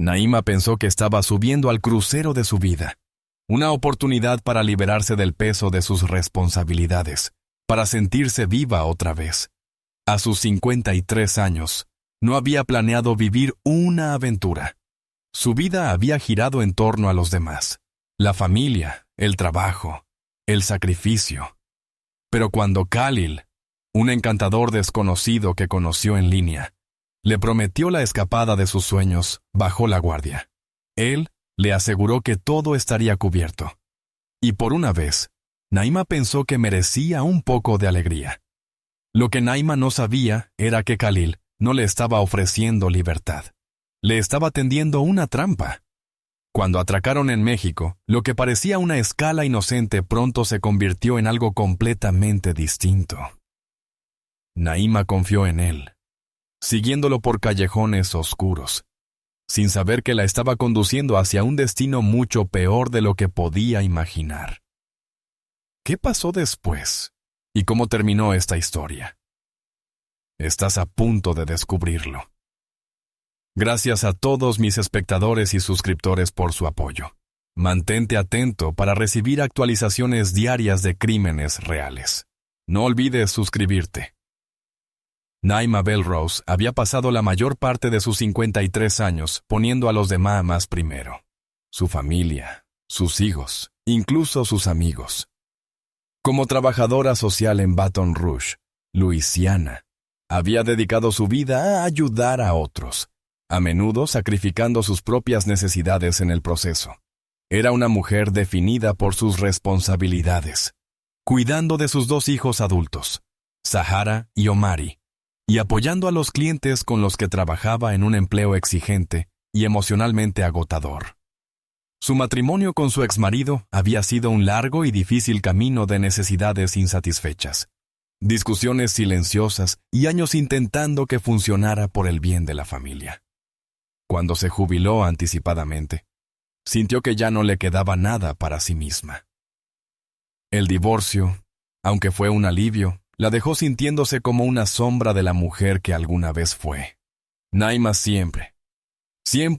Naima pensó que estaba subiendo al crucero de su vida, una oportunidad para liberarse del peso de sus responsabilidades, para sentirse viva otra vez. A sus 53 años, no había planeado vivir una aventura. Su vida había girado en torno a los demás, la familia, el trabajo, el sacrificio. Pero cuando Khalil, un encantador desconocido que conoció en línea, le prometió la escapada de sus sueños, bajó la guardia. Él le aseguró que todo estaría cubierto. Y por una vez, Naima pensó que merecía un poco de alegría. Lo que Naima no sabía era que Khalil no le estaba ofreciendo libertad. Le estaba tendiendo una trampa. Cuando atracaron en México, lo que parecía una escala inocente pronto se convirtió en algo completamente distinto. Naima confió en él, siguiéndolo por callejones oscuros, sin saber que la estaba conduciendo hacia un destino mucho peor de lo que podía imaginar. ¿Qué pasó después? ¿Y cómo terminó esta historia? Estás a punto de descubrirlo. Gracias a todos mis espectadores y suscriptores por su apoyo. Mantente atento para recibir actualizaciones diarias de crímenes reales. No olvides suscribirte. Naima Belrose había pasado la mayor parte de sus 53 años poniendo a los demás primero. Su familia, sus hijos, incluso sus amigos. Como trabajadora social en Baton Rouge, Luisiana, había dedicado su vida a ayudar a otros, a menudo sacrificando sus propias necesidades en el proceso. Era una mujer definida por sus responsabilidades, cuidando de sus 2 hijos adultos, Sahara y Omari, y apoyando a los clientes con los que trabajaba en un empleo exigente y emocionalmente agotador. Su matrimonio con su exmarido había sido un largo y difícil camino de necesidades insatisfechas, discusiones silenciosas y años intentando que funcionara por el bien de la familia. Cuando se jubiló anticipadamente, sintió que ya no le quedaba nada para sí misma. El divorcio, aunque fue un alivio, la dejó sintiéndose como una sombra de la mujer que alguna vez fue. Naima siempre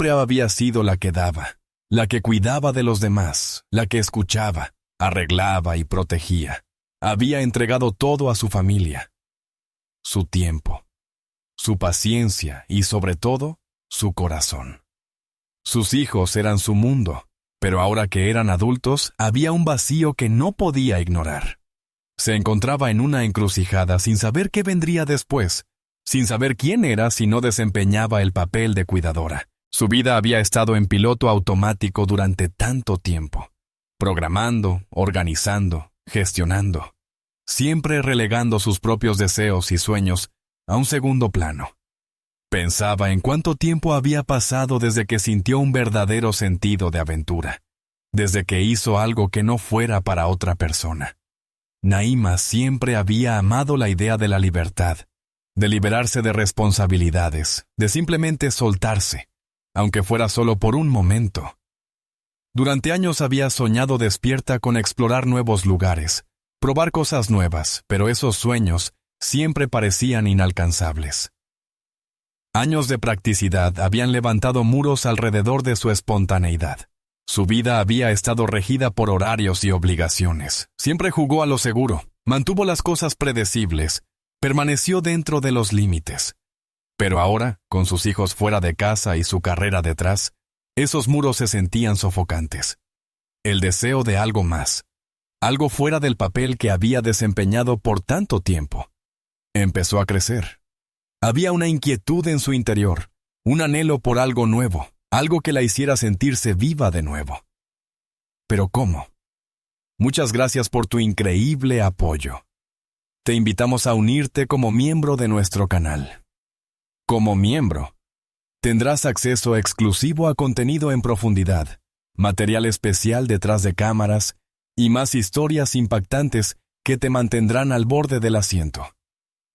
había sido la que daba, la que cuidaba de los demás, la que escuchaba, arreglaba y protegía. Había entregado todo a su familia. Su tiempo, su paciencia y, sobre todo, su corazón. Sus hijos eran su mundo, pero ahora que eran adultos, había un vacío que no podía ignorar. Se encontraba en una encrucijada sin saber qué vendría después, sin saber quién era si no desempeñaba el papel de cuidadora. Su vida había estado en piloto automático durante tanto tiempo, programando, organizando, gestionando, siempre relegando sus propios deseos y sueños a un segundo plano. Pensaba en cuánto tiempo había pasado desde que sintió un verdadero sentido de aventura, desde que hizo algo que no fuera para otra persona. Naima siempre había amado la idea de la libertad, de liberarse de responsabilidades, de simplemente soltarse, aunque fuera solo por un momento. Durante años había soñado despierta con explorar nuevos lugares, probar cosas nuevas, pero esos sueños siempre parecían inalcanzables. Años de practicidad habían levantado muros alrededor de su espontaneidad. Su vida había estado regida por horarios y obligaciones. Siempre jugó a lo seguro, mantuvo las cosas predecibles, permaneció dentro de los límites. Pero ahora, con sus hijos fuera de casa y su carrera detrás, esos muros se sentían sofocantes. El deseo de algo más, algo fuera del papel que había desempeñado por tanto tiempo, empezó a crecer. Había una inquietud en su interior, un anhelo por algo nuevo, algo que la hiciera sentirse viva de nuevo. ¿Pero cómo? Muchas gracias por tu increíble apoyo. Te invitamos a unirte como miembro de nuestro canal. Como miembro, tendrás acceso exclusivo a contenido en profundidad, material especial detrás de cámaras y más historias impactantes que te mantendrán al borde del asiento.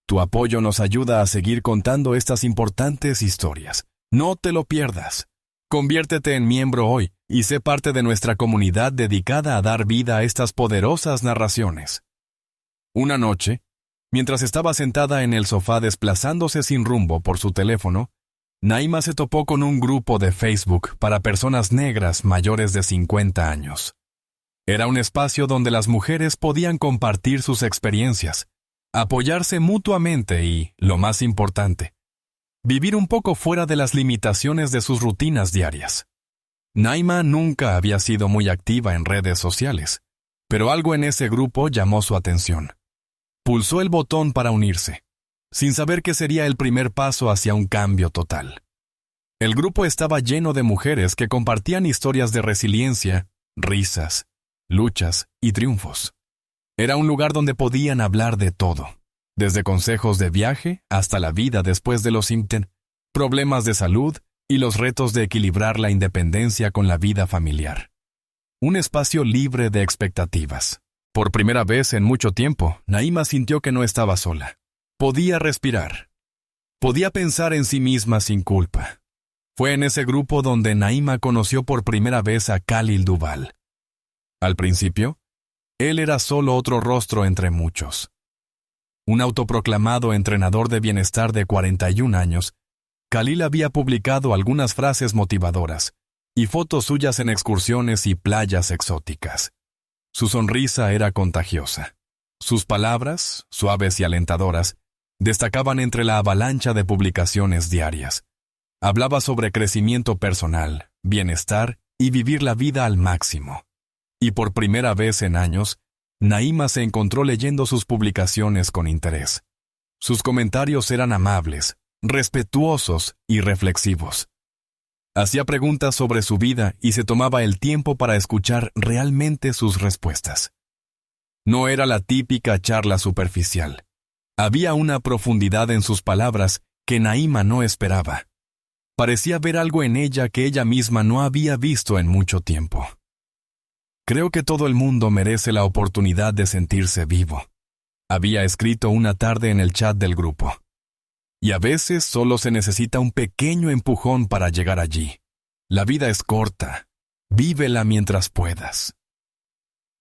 Tu apoyo nos ayuda a seguir contando estas importantes historias. No te lo pierdas. Conviértete en miembro hoy y sé parte de nuestra comunidad dedicada a dar vida a estas poderosas narraciones. Una noche, mientras estaba sentada en el sofá desplazándose sin rumbo por su teléfono, Naima se topó con un grupo de Facebook para personas negras mayores de 50 años. Era un espacio donde las mujeres podían compartir sus experiencias, apoyarse mutuamente y, lo más importante, vivir un poco fuera de las limitaciones de sus rutinas diarias. Naima nunca había sido muy activa en redes sociales, pero algo en ese grupo llamó su atención. Pulsó el botón para unirse, sin saber que sería el primer paso hacia un cambio total. El grupo estaba lleno de mujeres que compartían historias de resiliencia, risas, luchas y triunfos. Era un lugar donde podían hablar de todo, desde consejos de viaje hasta la vida después de los IMTEN, problemas de salud y los retos de equilibrar la independencia con la vida familiar. Un espacio libre de expectativas. Por primera vez en mucho tiempo, Naima sintió que no estaba sola. Podía respirar. Podía pensar en sí misma sin culpa. Fue en ese grupo donde Naima conoció por primera vez a Khalil Duval. Al principio, él era solo otro rostro entre muchos. Un autoproclamado entrenador de bienestar de 41 años, Khalil había publicado algunas frases motivadoras y fotos suyas en excursiones y playas exóticas. Su sonrisa era contagiosa. Sus palabras, suaves y alentadoras, destacaban entre la avalancha de publicaciones diarias. Hablaba sobre crecimiento personal, bienestar y vivir la vida al máximo. Y por primera vez en años, Naima se encontró leyendo sus publicaciones con interés. Sus comentarios eran amables, respetuosos y reflexivos. Hacía preguntas sobre su vida y se tomaba el tiempo para escuchar realmente sus respuestas. No era la típica charla superficial. Había una profundidad en sus palabras que Naima no esperaba. Parecía ver algo en ella que ella misma no había visto en mucho tiempo. Creo que todo el mundo merece la oportunidad de sentirse vivo. Había escrito una tarde en el chat del grupo. Y a veces solo se necesita un pequeño empujón para llegar allí. La vida es corta. Vívela mientras puedas.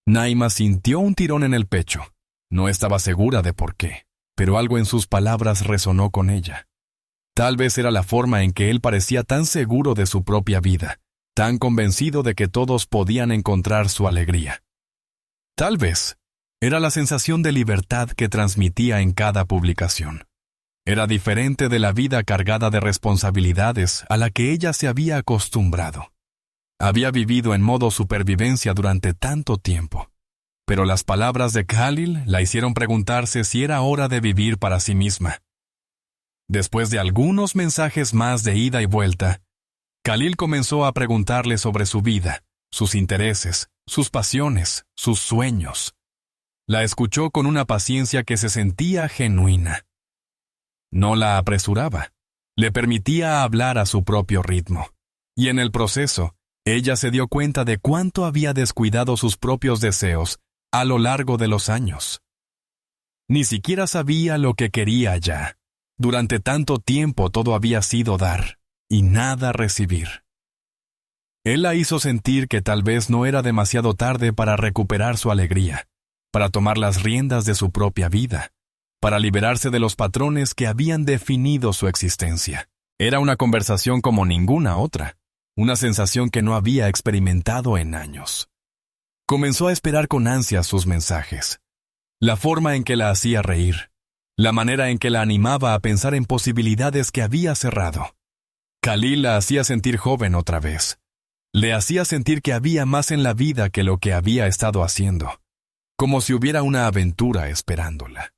Naima sintió un tirón en el pecho. No estaba segura de por qué, pero algo en sus palabras resonó con ella. Tal vez era la forma en que él parecía tan seguro de su propia vida, tan convencido de que todos podían encontrar su alegría. Tal vez era la sensación de libertad que transmitía en cada publicación. Era diferente de la vida cargada de responsabilidades a la que ella se había acostumbrado. Había vivido en modo supervivencia durante tanto tiempo, pero las palabras de Khalil la hicieron preguntarse si era hora de vivir para sí misma. Después de algunos mensajes más de ida y vuelta, Khalil comenzó a preguntarle sobre su vida, sus intereses, sus pasiones, sus sueños. La escuchó con una paciencia que se sentía genuina. No la apresuraba, le permitía hablar a su propio ritmo. Y en el proceso, ella se dio cuenta de cuánto había descuidado sus propios deseos a lo largo de los años. Ni siquiera sabía lo que quería ya. Durante tanto tiempo todo había sido dar, y nada recibir. Él la hizo sentir que tal vez no era demasiado tarde para recuperar su alegría, para tomar las riendas de su propia vida, para liberarse de los patrones que habían definido su existencia. Era una conversación como ninguna otra, una sensación que no había experimentado en años. Comenzó a esperar con ansias sus mensajes, la forma en que la hacía reír, la manera en que la animaba a pensar en posibilidades que había cerrado. Khalil la hacía sentir joven otra vez. Le hacía sentir que había más en la vida que lo que había estado haciendo, como si hubiera una aventura esperándola.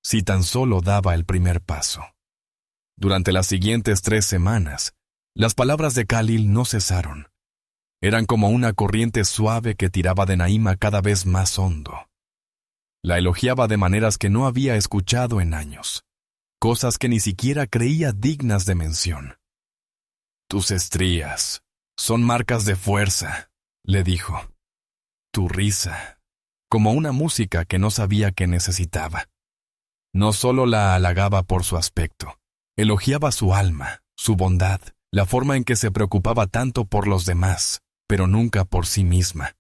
Si tan solo daba el primer paso. Durante las siguientes 3 semanas, las palabras de Khalil no cesaron. Eran como una corriente suave que tiraba de Naima cada vez más hondo. La elogiaba de maneras que no había escuchado en años, cosas que ni siquiera creía dignas de mención. «Tus estrías son marcas de fuerza», le dijo. «Tu risa, como una música que no sabía que necesitaba». No solo la halagaba por su aspecto, elogiaba su alma, su bondad, la forma en que se preocupaba tanto por los demás, pero nunca por sí misma.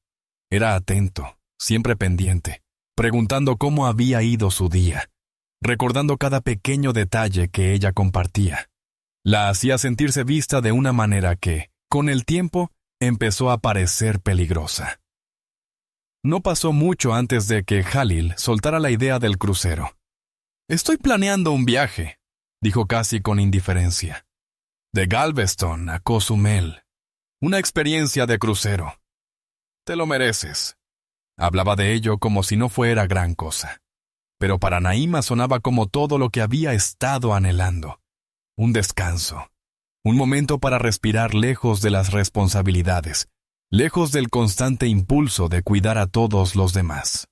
Era atento, siempre pendiente, preguntando cómo había ido su día, recordando cada pequeño detalle que ella compartía. La hacía sentirse vista de una manera que, con el tiempo, empezó a parecer peligrosa. No pasó mucho antes de que Jalil soltara la idea del crucero. «Estoy planeando un viaje», dijo casi con indiferencia. «De Galveston a Cozumel. Una experiencia de crucero. Te lo mereces». Hablaba de ello como si no fuera gran cosa. Pero para Naima sonaba como todo lo que había estado anhelando. Un descanso. Un momento para respirar lejos de las responsabilidades, lejos del constante impulso de cuidar a todos los demás.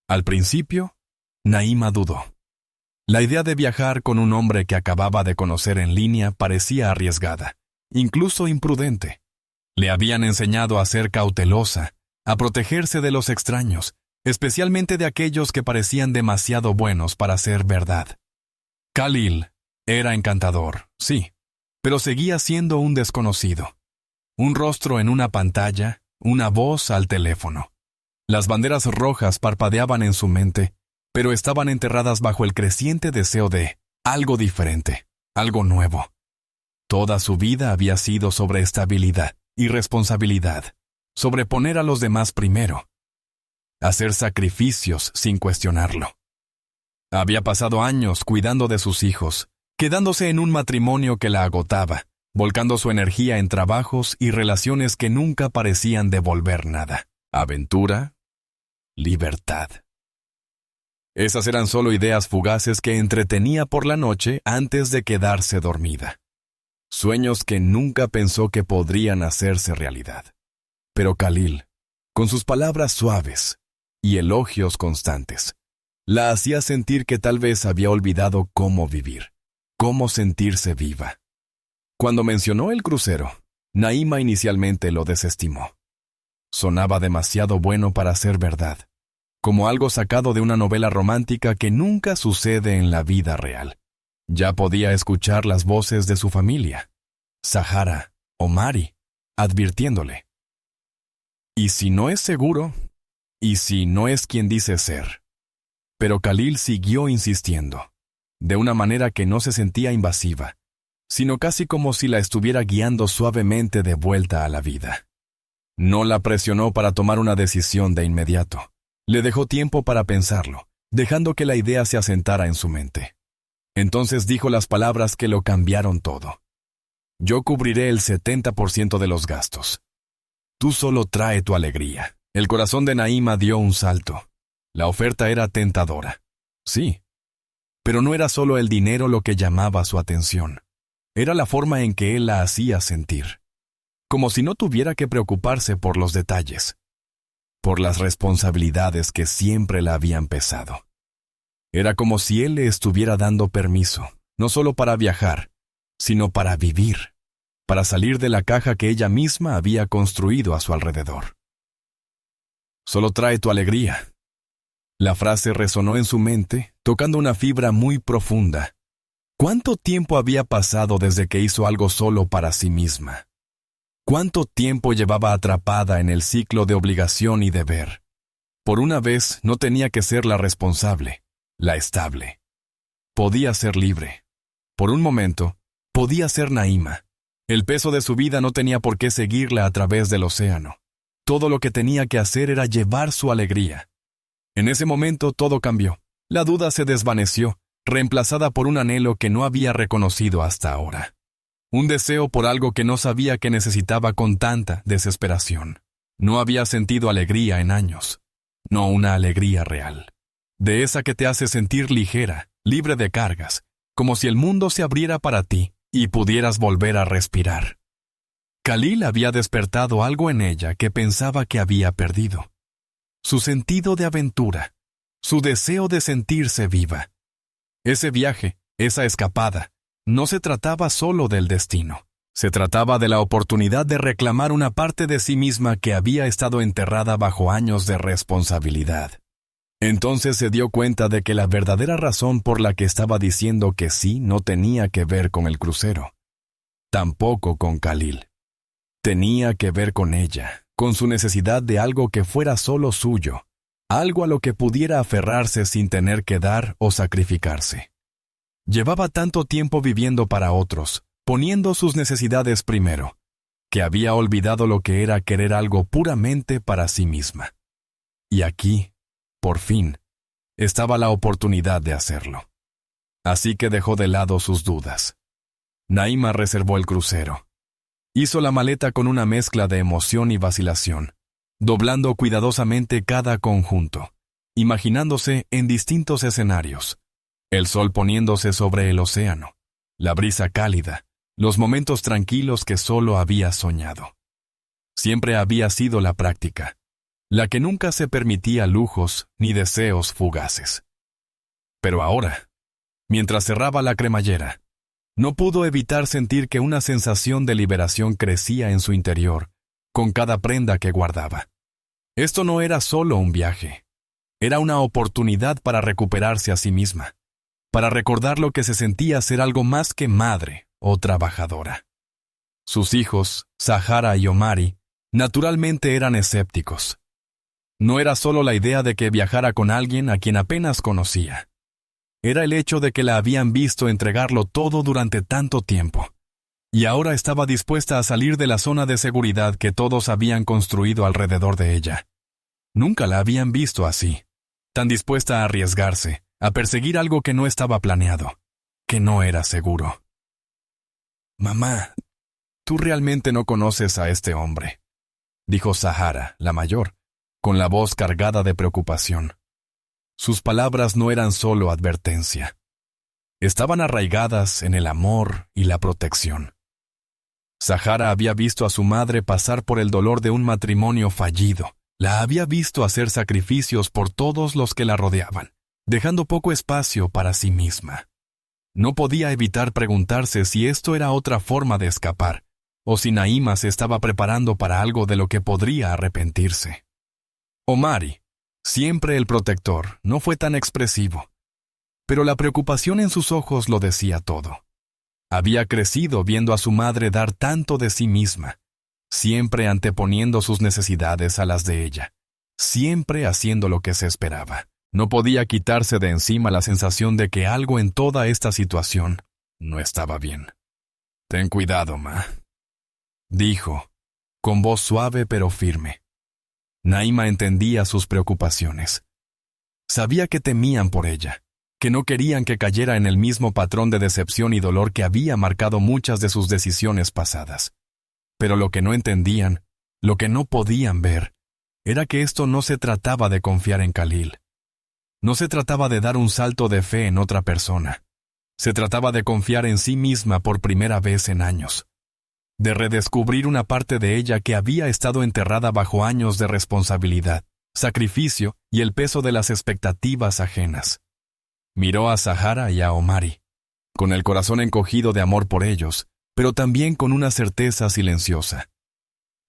Al principio, Naima dudó. La idea de viajar con un hombre que acababa de conocer en línea parecía arriesgada, incluso imprudente. Le habían enseñado a ser cautelosa, a protegerse de los extraños, especialmente de aquellos que parecían demasiado buenos para ser verdad. Khalil era encantador, sí, pero seguía siendo un desconocido. Un rostro en una pantalla, una voz al teléfono. Las banderas rojas parpadeaban en su mente, pero estaban enterradas bajo el creciente deseo de algo diferente, algo nuevo. Toda su vida había sido sobre estabilidad y responsabilidad, sobre poner a los demás primero, hacer sacrificios sin cuestionarlo. Había pasado años cuidando de sus hijos, quedándose en un matrimonio que la agotaba, volcando su energía en trabajos y relaciones que nunca parecían devolver nada. Aventura, libertad. Esas eran solo ideas fugaces que entretenía por la noche antes de quedarse dormida. Sueños que nunca pensó que podrían hacerse realidad. Pero Khalil, con sus palabras suaves y elogios constantes, la hacía sentir que tal vez había olvidado cómo vivir, cómo sentirse viva. Cuando mencionó el crucero, Naima inicialmente lo desestimó. Sonaba demasiado bueno para ser verdad, como algo sacado de una novela romántica que nunca sucede en la vida real. Ya podía escuchar las voces de su familia, Sahara o Mari, advirtiéndole. ¿Y si no es seguro? ¿Y si no es quien dice ser? Pero Khalil siguió insistiendo, de una manera que no se sentía invasiva, sino casi como si la estuviera guiando suavemente de vuelta a la vida. No la presionó para tomar una decisión de inmediato. Le dejó tiempo para pensarlo, dejando que la idea se asentara en su mente. Entonces dijo las palabras que lo cambiaron todo. «Yo cubriré el 70% de los gastos. Tú solo trae tu alegría». El corazón de Naima dio un salto. La oferta era tentadora. Sí. Pero no era solo el dinero lo que llamaba su atención. Era la forma en que él la hacía sentir. Como si no tuviera que preocuparse por los detalles, por las responsabilidades que siempre la habían pesado. Era como si él le estuviera dando permiso, no solo para viajar, sino para vivir, para salir de la caja que ella misma había construido a su alrededor. «Solo trae tu alegría». La frase resonó en su mente, tocando una fibra muy profunda. ¿Cuánto tiempo había pasado desde que hizo algo solo para sí misma? ¿Cuánto tiempo llevaba atrapada en el ciclo de obligación y deber? Por una vez no tenía que ser la responsable, la estable. Podía ser libre. Por un momento, podía ser Naima. El peso de su vida no tenía por qué seguirla a través del océano. Todo lo que tenía que hacer era llevar su alegría. En ese momento todo cambió. La duda se desvaneció, reemplazada por un anhelo que no había reconocido hasta ahora. Un deseo por algo que no sabía que necesitaba con tanta desesperación. No había sentido alegría en años. No una alegría real. De esa que te hace sentir ligera, libre de cargas, como si el mundo se abriera para ti y pudieras volver a respirar. Khalil había despertado algo en ella que pensaba que había perdido. Su sentido de aventura, su deseo de sentirse viva. Ese viaje, esa escapada, no se trataba solo del destino. Se trataba de la oportunidad de reclamar una parte de sí misma que había estado enterrada bajo años de responsabilidad. Entonces se dio cuenta de que la verdadera razón por la que estaba diciendo que sí no tenía que ver con el crucero. Tampoco con Khalil. Tenía que ver con ella, con su necesidad de algo que fuera solo suyo, algo a lo que pudiera aferrarse sin tener que dar o sacrificarse. Llevaba tanto tiempo viviendo para otros, poniendo sus necesidades primero, que había olvidado lo que era querer algo puramente para sí misma. Y aquí, por fin, estaba la oportunidad de hacerlo. Así que dejó de lado sus dudas. Naima reservó el crucero. Hizo la maleta con una mezcla de emoción y vacilación, doblando cuidadosamente cada conjunto, imaginándose en distintos escenarios. El sol poniéndose sobre el océano, la brisa cálida, los momentos tranquilos que solo había soñado. Siempre había sido la práctica, la que nunca se permitía lujos ni deseos fugaces. Pero ahora, mientras cerraba la cremallera, no pudo evitar sentir que una sensación de liberación crecía en su interior con cada prenda que guardaba. Esto no era solo un viaje, era una oportunidad para recuperarse a sí misma, para recordar lo que se sentía ser algo más que madre o trabajadora. Sus hijos, Sahara y Omari, naturalmente eran escépticos. No era solo la idea de que viajara con alguien a quien apenas conocía. Era el hecho de que la habían visto entregarlo todo durante tanto tiempo, y ahora estaba dispuesta a salir de la zona de seguridad que todos habían construido alrededor de ella. Nunca la habían visto así, tan dispuesta a arriesgarse, a perseguir algo que no estaba planeado, que no era seguro. «Mamá, tú realmente no conoces a este hombre», dijo Sahara, la mayor, con la voz cargada de preocupación. Sus palabras no eran solo advertencia. Estaban arraigadas en el amor y la protección. Sahara había visto a su madre pasar por el dolor de un matrimonio fallido. La había visto hacer sacrificios por todos los que la rodeaban, dejando poco espacio para sí misma. No podía evitar preguntarse si esto era otra forma de escapar, o si Naima se estaba preparando para algo de lo que podría arrepentirse. Omari, siempre el protector, no fue tan expresivo, pero la preocupación en sus ojos lo decía todo. Había crecido viendo a su madre dar tanto de sí misma, siempre anteponiendo sus necesidades a las de ella, siempre haciendo lo que se esperaba. No podía quitarse de encima la sensación de que algo en toda esta situación no estaba bien. «Ten cuidado, ma», dijo, con voz suave pero firme. Naima entendía sus preocupaciones. Sabía que temían por ella, que no querían que cayera en el mismo patrón de decepción y dolor que había marcado muchas de sus decisiones pasadas. Pero lo que no entendían, lo que no podían ver, era que esto no se trataba de confiar en Khalil. No se trataba de dar un salto de fe en otra persona. Se trataba de confiar en sí misma por primera vez en años. De redescubrir una parte de ella que había estado enterrada bajo años de responsabilidad, sacrificio y el peso de las expectativas ajenas. Miró a Sahara y a Omari, con el corazón encogido de amor por ellos, pero también con una certeza silenciosa.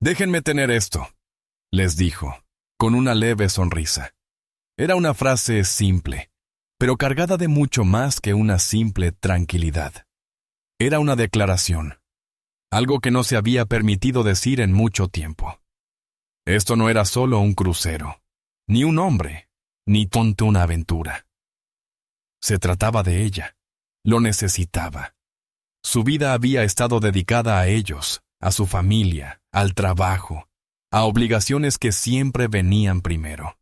«Déjenme tener esto», les dijo, con una leve sonrisa. Era una frase simple, pero cargada de mucho más que una simple tranquilidad. Era una declaración. Algo que no se había permitido decir en mucho tiempo. Esto no era solo un crucero, ni un hombre, ni tonto una aventura. Se trataba de ella. Lo necesitaba. Su vida había estado dedicada a ellos, a su familia, al trabajo, a obligaciones que siempre venían primero.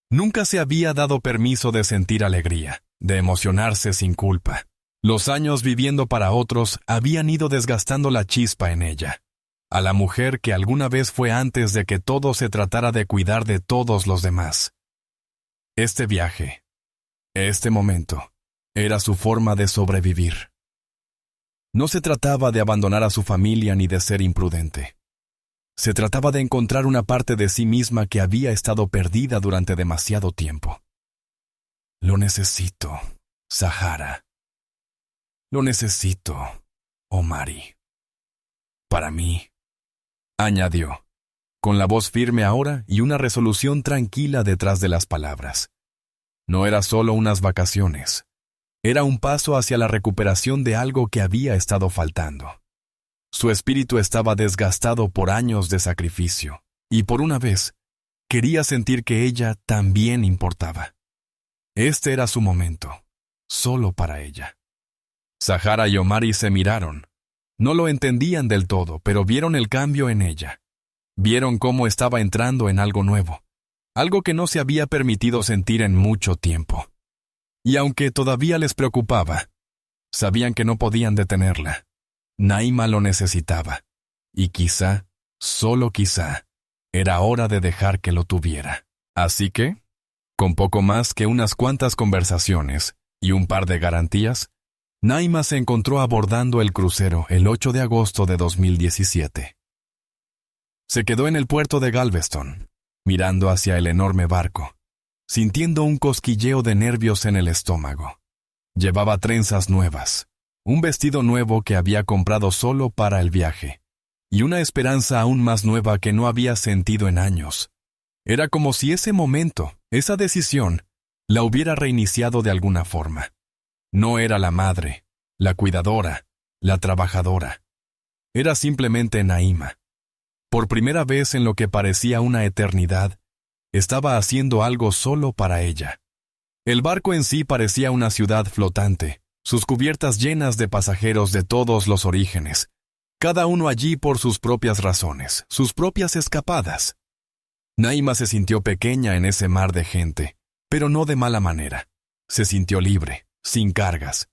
Nunca se había dado permiso de sentir alegría, de emocionarse sin culpa. Los años viviendo para otros habían ido desgastando la chispa en ella, a la mujer que alguna vez fue antes de que todo se tratara de cuidar de todos los demás. Este viaje, este momento, era su forma de sobrevivir. No se trataba de abandonar a su familia ni de ser imprudente. Se trataba de encontrar una parte de sí misma que había estado perdida durante demasiado tiempo. «Lo necesito, Sahara. Lo necesito, Omari. Para mí», añadió, con la voz firme ahora y una resolución tranquila detrás de las palabras. No era solo unas vacaciones. Era un paso hacia la recuperación de algo que había estado faltando. Su espíritu estaba desgastado por años de sacrificio, y por una vez, quería sentir que ella también importaba. Este era su momento, solo para ella. Sahara y Omari se miraron. No lo entendían del todo, pero vieron el cambio en ella. Vieron cómo estaba entrando en algo nuevo, algo que no se había permitido sentir en mucho tiempo. Y aunque todavía les preocupaba, sabían que no podían detenerla. Naima lo necesitaba, y quizá, solo quizá, era hora de dejar que lo tuviera. Así que, con poco más que unas cuantas conversaciones y un par de garantías, Naima se encontró abordando el crucero el 8 de agosto de 2017. Se quedó en el puerto de Galveston, mirando hacia el enorme barco, sintiendo un cosquilleo de nervios en el estómago. Llevaba trenzas nuevas, un vestido nuevo que había comprado solo para el viaje, y una esperanza aún más nueva que no había sentido en años. Era como si ese momento, esa decisión, la hubiera reiniciado de alguna forma. No era la madre, la cuidadora, la trabajadora. Era simplemente Naima. Por primera vez en lo que parecía una eternidad, estaba haciendo algo solo para ella. El barco en sí parecía una ciudad flotante, sus cubiertas llenas de pasajeros de todos los orígenes, cada uno allí por sus propias razones, sus propias escapadas. Naima se sintió pequeña en ese mar de gente, pero no de mala manera. Se sintió libre, sin cargas.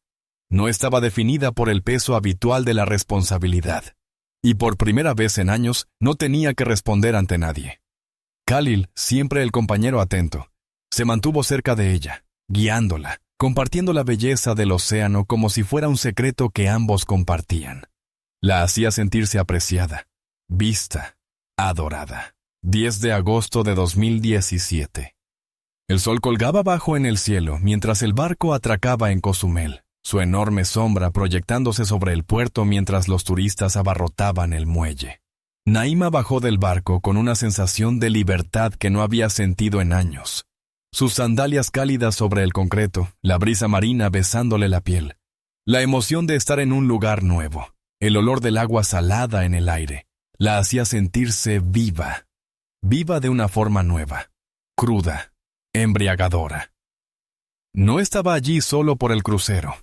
No estaba definida por el peso habitual de la responsabilidad. Y por primera vez en años no tenía que responder ante nadie. Khalil, siempre el compañero atento, se mantuvo cerca de ella, guiándola, compartiendo la belleza del océano como si fuera un secreto que ambos compartían. La hacía sentirse apreciada, vista, adorada. 10 de agosto de 2017. El sol colgaba bajo en el cielo mientras el barco atracaba en Cozumel, su enorme sombra proyectándose sobre el puerto mientras los turistas abarrotaban el muelle. Naima bajó del barco con una sensación de libertad que no había sentido en años. Sus sandalias cálidas sobre el concreto, la brisa marina besándole la piel, la emoción de estar en un lugar nuevo, el olor del agua salada en el aire, la hacía sentirse viva. Viva de una forma nueva, cruda, embriagadora. No estaba allí solo por el crucero.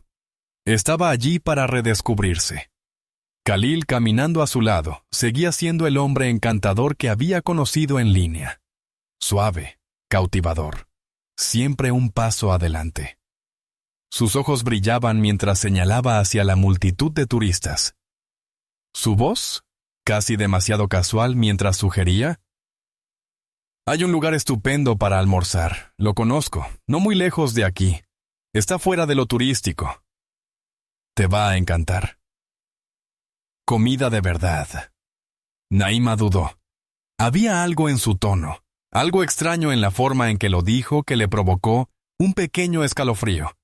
Estaba allí para redescubrirse. Khalil, caminando a su lado, seguía siendo el hombre encantador que había conocido en línea. Suave, cautivador, siempre un paso adelante. Sus ojos brillaban mientras señalaba hacia la multitud de turistas. Su voz, casi demasiado casual mientras sugería: «Hay un lugar estupendo para almorzar, lo conozco, no muy lejos de aquí. Está fuera de lo turístico. Te va a encantar». Comida de verdad. Naima dudó. Había algo en su tono, algo extraño en la forma en que lo dijo que le provocó un pequeño escalofrío.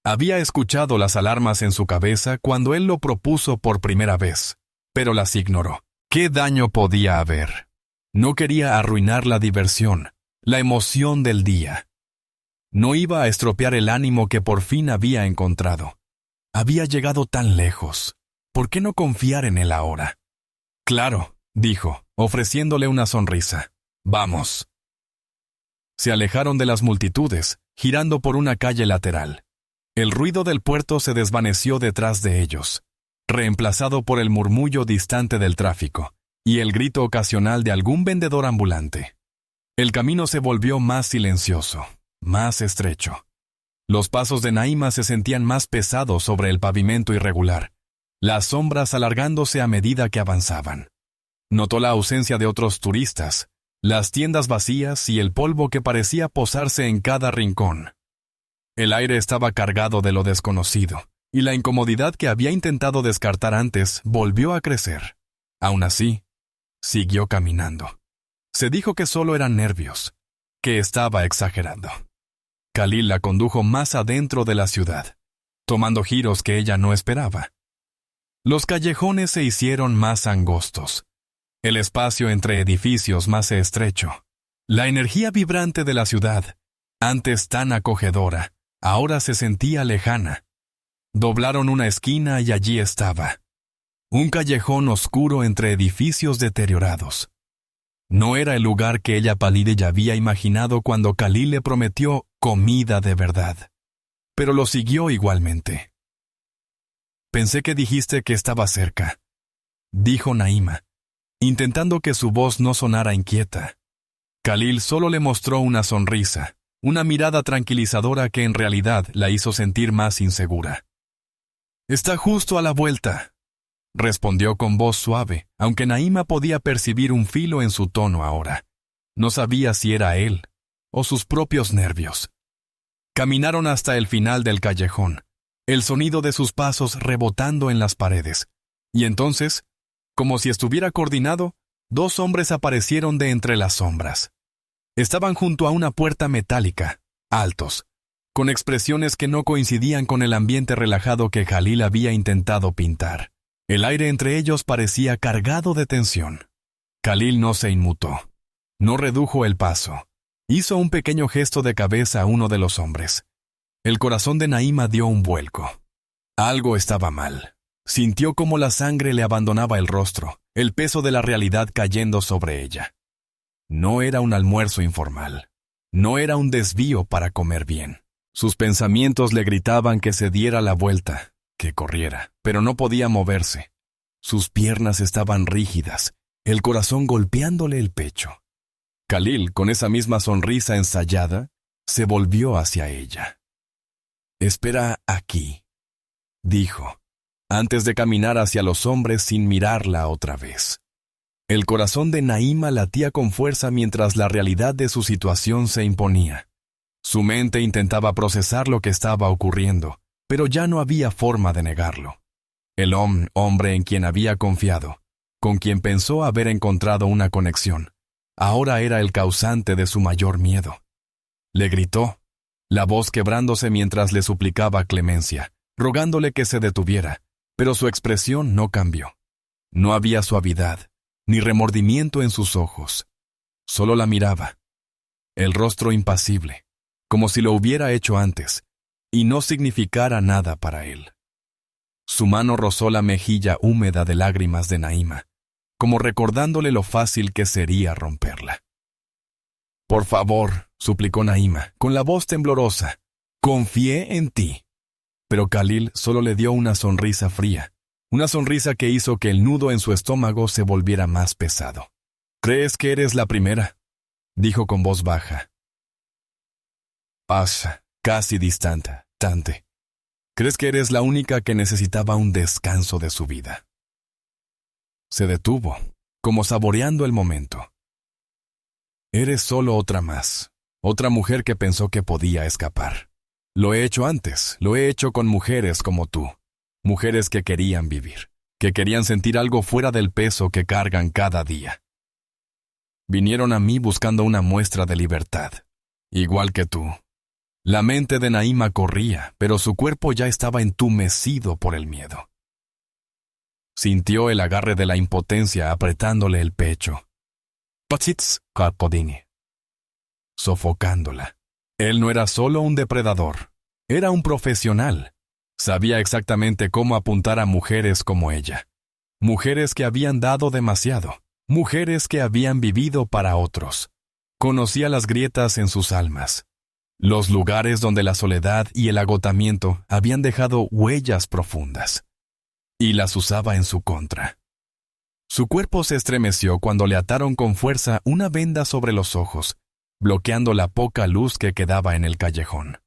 Había escuchado las alarmas en su cabeza cuando él lo propuso por primera vez, pero las ignoró. ¿Qué daño podía haber? No quería arruinar la diversión, la emoción del día. No iba a estropear el ánimo que por fin había encontrado. Había llegado tan lejos. ¿Por qué no confiar en él ahora? Claro, dijo, ofreciéndole una sonrisa. Vamos. Se alejaron de las multitudes, girando por una calle lateral. El ruido del puerto se desvaneció detrás de ellos, reemplazado por el murmullo distante del tráfico y el grito ocasional de algún vendedor ambulante. El camino se volvió más silencioso, más estrecho. Los pasos de Naima se sentían más pesados sobre el pavimento irregular, las sombras alargándose a medida que avanzaban. Notó la ausencia de otros turistas, las tiendas vacías y el polvo que parecía posarse en cada rincón. El aire estaba cargado de lo desconocido, y la incomodidad que había intentado descartar antes volvió a crecer. Aún así, siguió caminando. Se dijo que solo eran nervios, que estaba exagerando. Khalil la condujo más adentro de la ciudad, tomando giros que ella no esperaba. Los callejones se hicieron más angostos, el espacio entre edificios más estrecho. La energía vibrante de la ciudad, antes tan acogedora, ahora se sentía lejana. Doblaron una esquina y allí estaba. Un callejón oscuro entre edificios deteriorados. No era el lugar que ella pálida había imaginado cuando Khalil le prometió comida de verdad. Pero lo siguió igualmente. Pensé que dijiste que estaba cerca, dijo Naima, intentando que su voz no sonara inquieta. Khalil solo le mostró una sonrisa, una mirada tranquilizadora que en realidad la hizo sentir más insegura. Está justo a la vuelta, respondió con voz suave, aunque Naima podía percibir un filo en su tono ahora. No sabía si era él o sus propios nervios. Caminaron hasta el final del callejón, el sonido de sus pasos rebotando en las paredes. Y entonces, como si estuviera coordinado, dos hombres aparecieron de entre las sombras. Estaban junto a una puerta metálica, altos, con expresiones que no coincidían con el ambiente relajado que Khalil había intentado pintar. El aire entre ellos parecía cargado de tensión. Khalil no se inmutó. No redujo el paso. Hizo un pequeño gesto de cabeza a uno de los hombres. El corazón de Naima dio un vuelco. Algo estaba mal. Sintió como la sangre le abandonaba el rostro, el peso de la realidad cayendo sobre ella. No era un almuerzo informal. No era un desvío para comer bien. Sus pensamientos le gritaban que se diera la vuelta, que corriera, pero no podía moverse. Sus piernas estaban rígidas, el corazón golpeándole el pecho. Khalil, con esa misma sonrisa ensayada, se volvió hacia ella. «Espera aquí», dijo, antes de caminar hacia los hombres sin mirarla otra vez. El corazón de Naima latía con fuerza mientras la realidad de su situación se imponía. Su mente intentaba procesar lo que estaba ocurriendo, pero ya no había forma de negarlo. El hombre en quien había confiado, con quien pensó haber encontrado una conexión, ahora era el causante de su mayor miedo. Le gritó, la voz quebrándose mientras le suplicaba clemencia, rogándole que se detuviera, pero su expresión no cambió. No había suavidad, ni remordimiento en sus ojos. Solo la miraba, el rostro impasible, como si lo hubiera hecho antes, y no significara nada para él. Su mano rozó la mejilla húmeda de lágrimas de Naima, como recordándole lo fácil que sería romperla. «Por favor», suplicó Naima, con la voz temblorosa, «confié en ti». Pero Khalil solo le dio una sonrisa fría, una sonrisa que hizo que el nudo en su estómago se volviera más pesado. «¿Crees que eres la primera?», dijo con voz baja. Pasa, casi distante. ¿Crees que eres la única que necesitaba un descanso de su vida? Se detuvo, como saboreando el momento. Eres solo otra más, otra mujer que pensó que podía escapar. Lo he hecho antes, lo he hecho con mujeres como tú, mujeres que querían vivir, que querían sentir algo fuera del peso que cargan cada día. Vinieron a mí buscando una muestra de libertad, igual que tú. La mente de Naima corría, pero su cuerpo ya estaba entumecido por el miedo. Sintió el agarre de la impotencia apretándole el pecho. Sofocándola. Él no era solo un depredador, era un profesional. Sabía exactamente cómo apuntar a mujeres como ella. Mujeres que habían dado demasiado, mujeres que habían vivido para otros. Conocía las grietas en sus almas. Los lugares donde la soledad y el agotamiento habían dejado huellas profundas, y las usaba en su contra. Su cuerpo se estremeció cuando le ataron con fuerza una venda sobre los ojos, bloqueando la poca luz que quedaba en el callejón.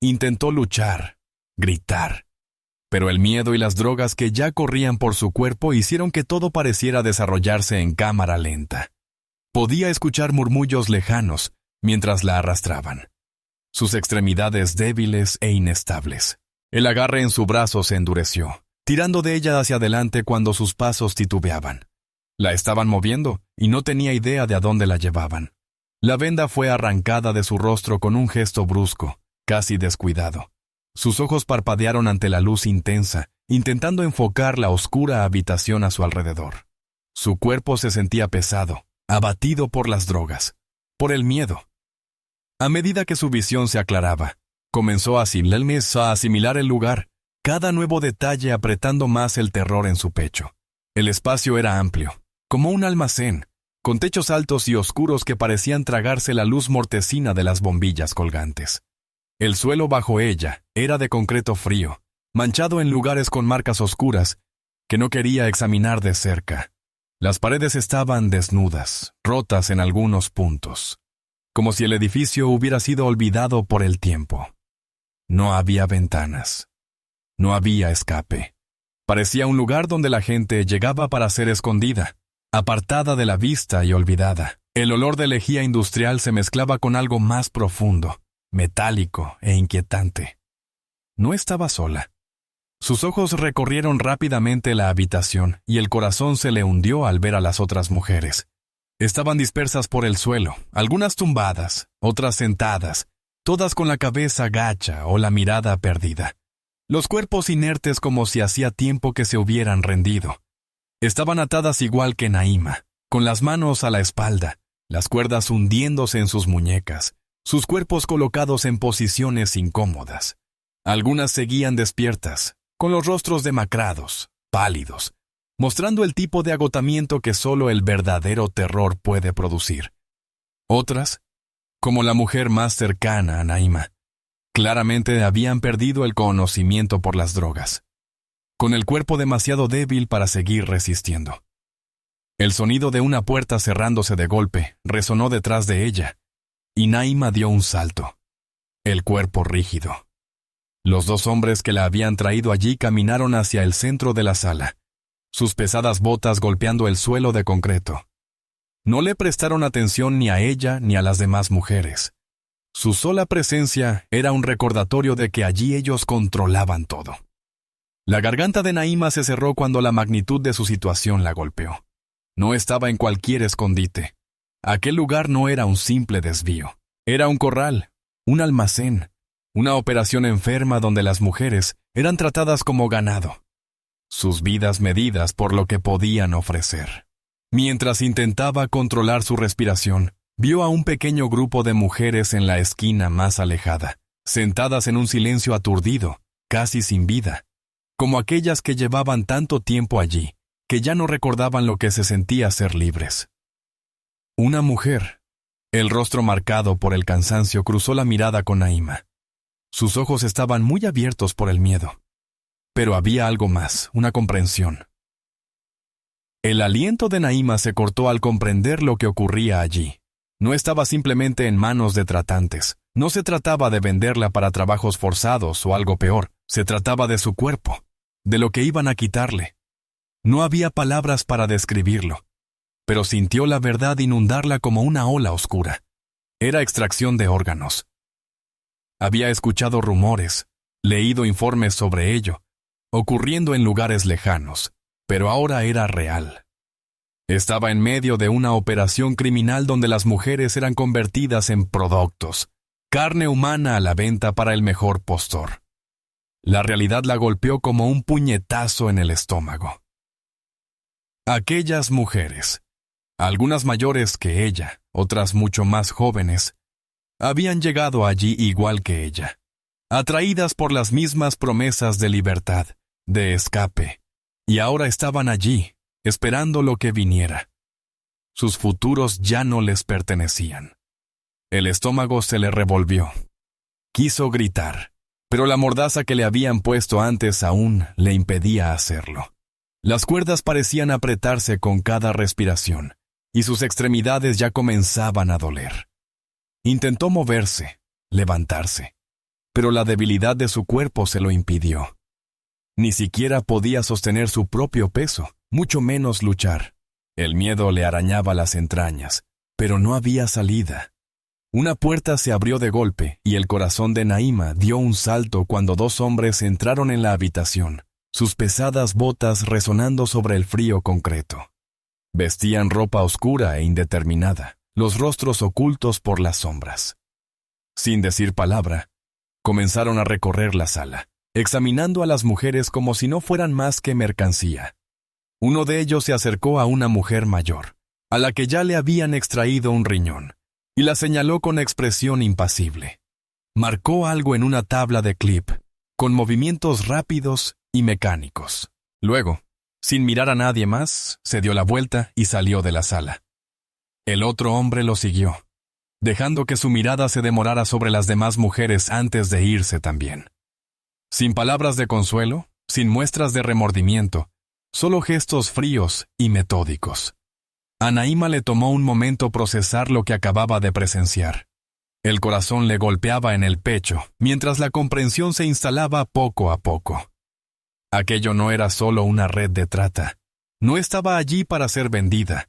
Intentó luchar, gritar, pero el miedo y las drogas que ya corrían por su cuerpo hicieron que todo pareciera desarrollarse en cámara lenta. Podía escuchar murmullos lejanos mientras la arrastraban. Sus extremidades débiles e inestables. El agarre en su brazo se endureció, tirando de ella hacia adelante cuando sus pasos titubeaban. La estaban moviendo y no tenía idea de a dónde la llevaban. La venda fue arrancada de su rostro con un gesto brusco, casi descuidado. Sus ojos parpadearon ante la luz intensa, intentando enfocar la oscura habitación a su alrededor. Su cuerpo se sentía pesado, abatido por las drogas, por el miedo. A medida que su visión se aclaraba, comenzó a asimilar el lugar, cada nuevo detalle apretando más el terror en su pecho. El espacio era amplio, como un almacén, con techos altos y oscuros que parecían tragarse la luz mortecina de las bombillas colgantes. El suelo bajo ella era de concreto frío, manchado en lugares con marcas oscuras que no quería examinar de cerca. Las paredes estaban desnudas, rotas en algunos puntos, como si el edificio hubiera sido olvidado por el tiempo. No había ventanas. No había escape. Parecía un lugar donde la gente llegaba para ser escondida, apartada de la vista y olvidada. El olor de lejía industrial se mezclaba con algo más profundo, metálico e inquietante. No estaba sola. Sus ojos recorrieron rápidamente la habitación y el corazón se le hundió al ver a las otras mujeres. Estaban dispersas por el suelo, algunas tumbadas, otras sentadas, todas con la cabeza gacha o la mirada perdida. Los cuerpos inertes como si hacía tiempo que se hubieran rendido. Estaban atadas igual que Naima, con las manos a la espalda, las cuerdas hundiéndose en sus muñecas, sus cuerpos colocados en posiciones incómodas. Algunas seguían despiertas, con los rostros demacrados, pálidos, mostrando el tipo de agotamiento que solo el verdadero terror puede producir. Otras, como la mujer más cercana a Naima, claramente habían perdido el conocimiento por las drogas, con el cuerpo demasiado débil para seguir resistiendo. El sonido de una puerta cerrándose de golpe resonó detrás de ella, y Naima dio un salto, el cuerpo rígido. Los dos hombres que la habían traído allí caminaron hacia el centro de la sala, sus pesadas botas golpeando el suelo de concreto. No le prestaron atención ni a ella ni a las demás mujeres. Su sola presencia era un recordatorio de que allí ellos controlaban todo. La garganta de Naima se cerró cuando la magnitud de su situación la golpeó. No estaba en cualquier escondite. Aquel lugar no era un simple desvío. Era un corral, un almacén, una operación enferma donde las mujeres eran tratadas como ganado. Sus vidas medidas por lo que podían ofrecer. Mientras intentaba controlar su respiración, vio a un pequeño grupo de mujeres en la esquina más alejada, sentadas en un silencio aturdido, casi sin vida, como aquellas que llevaban tanto tiempo allí, que ya no recordaban lo que se sentía ser libres. Una mujer, el rostro marcado por el cansancio, cruzó la mirada con Naima. Sus ojos estaban muy abiertos por el miedo. Pero había algo más, una comprensión. El aliento de Naima se cortó al comprender lo que ocurría allí. No estaba simplemente en manos de tratantes. No se trataba de venderla para trabajos forzados o algo peor. Se trataba de su cuerpo, de lo que iban a quitarle. No había palabras para describirlo, pero sintió la verdad inundarla como una ola oscura. Era extracción de órganos. Había escuchado rumores, leído informes sobre ello, ocurriendo en lugares lejanos, pero ahora era real. Estaba en medio de una operación criminal donde las mujeres eran convertidas en productos, carne humana a la venta para el mejor postor. La realidad la golpeó como un puñetazo en el estómago. Aquellas mujeres, algunas mayores que ella, otras mucho más jóvenes, habían llegado allí igual que ella, atraídas por las mismas promesas de libertad, de escape, y ahora estaban allí, esperando lo que viniera. Sus futuros ya no les pertenecían. El estómago se le revolvió. Quiso gritar, pero la mordaza que le habían puesto antes aún le impedía hacerlo. Las cuerdas parecían apretarse con cada respiración, y sus extremidades ya comenzaban a doler. Intentó moverse, levantarse, pero la debilidad de su cuerpo se lo impidió. Ni siquiera podía sostener su propio peso, mucho menos luchar. El miedo le arañaba las entrañas, pero no había salida. Una puerta se abrió de golpe y el corazón de Naima dio un salto cuando dos hombres entraron en la habitación, sus pesadas botas resonando sobre el frío concreto. Vestían ropa oscura e indeterminada, los rostros ocultos por las sombras. Sin decir palabra, comenzaron a recorrer la sala, examinando a las mujeres como si no fueran más que mercancía. Uno de ellos se acercó a una mujer mayor, a la que ya le habían extraído un riñón, y la señaló con expresión impasible. Marcó algo en una tabla de clip, con movimientos rápidos y mecánicos. Luego, sin mirar a nadie más, se dio la vuelta y salió de la sala. El otro hombre lo siguió, dejando que su mirada se demorara sobre las demás mujeres antes de irse también. Sin palabras de consuelo, sin muestras de remordimiento, solo gestos fríos y metódicos. A Naima le tomó un momento procesar lo que acababa de presenciar. El corazón le golpeaba en el pecho, mientras la comprensión se instalaba poco a poco. Aquello no era solo una red de trata. No estaba allí para ser vendida.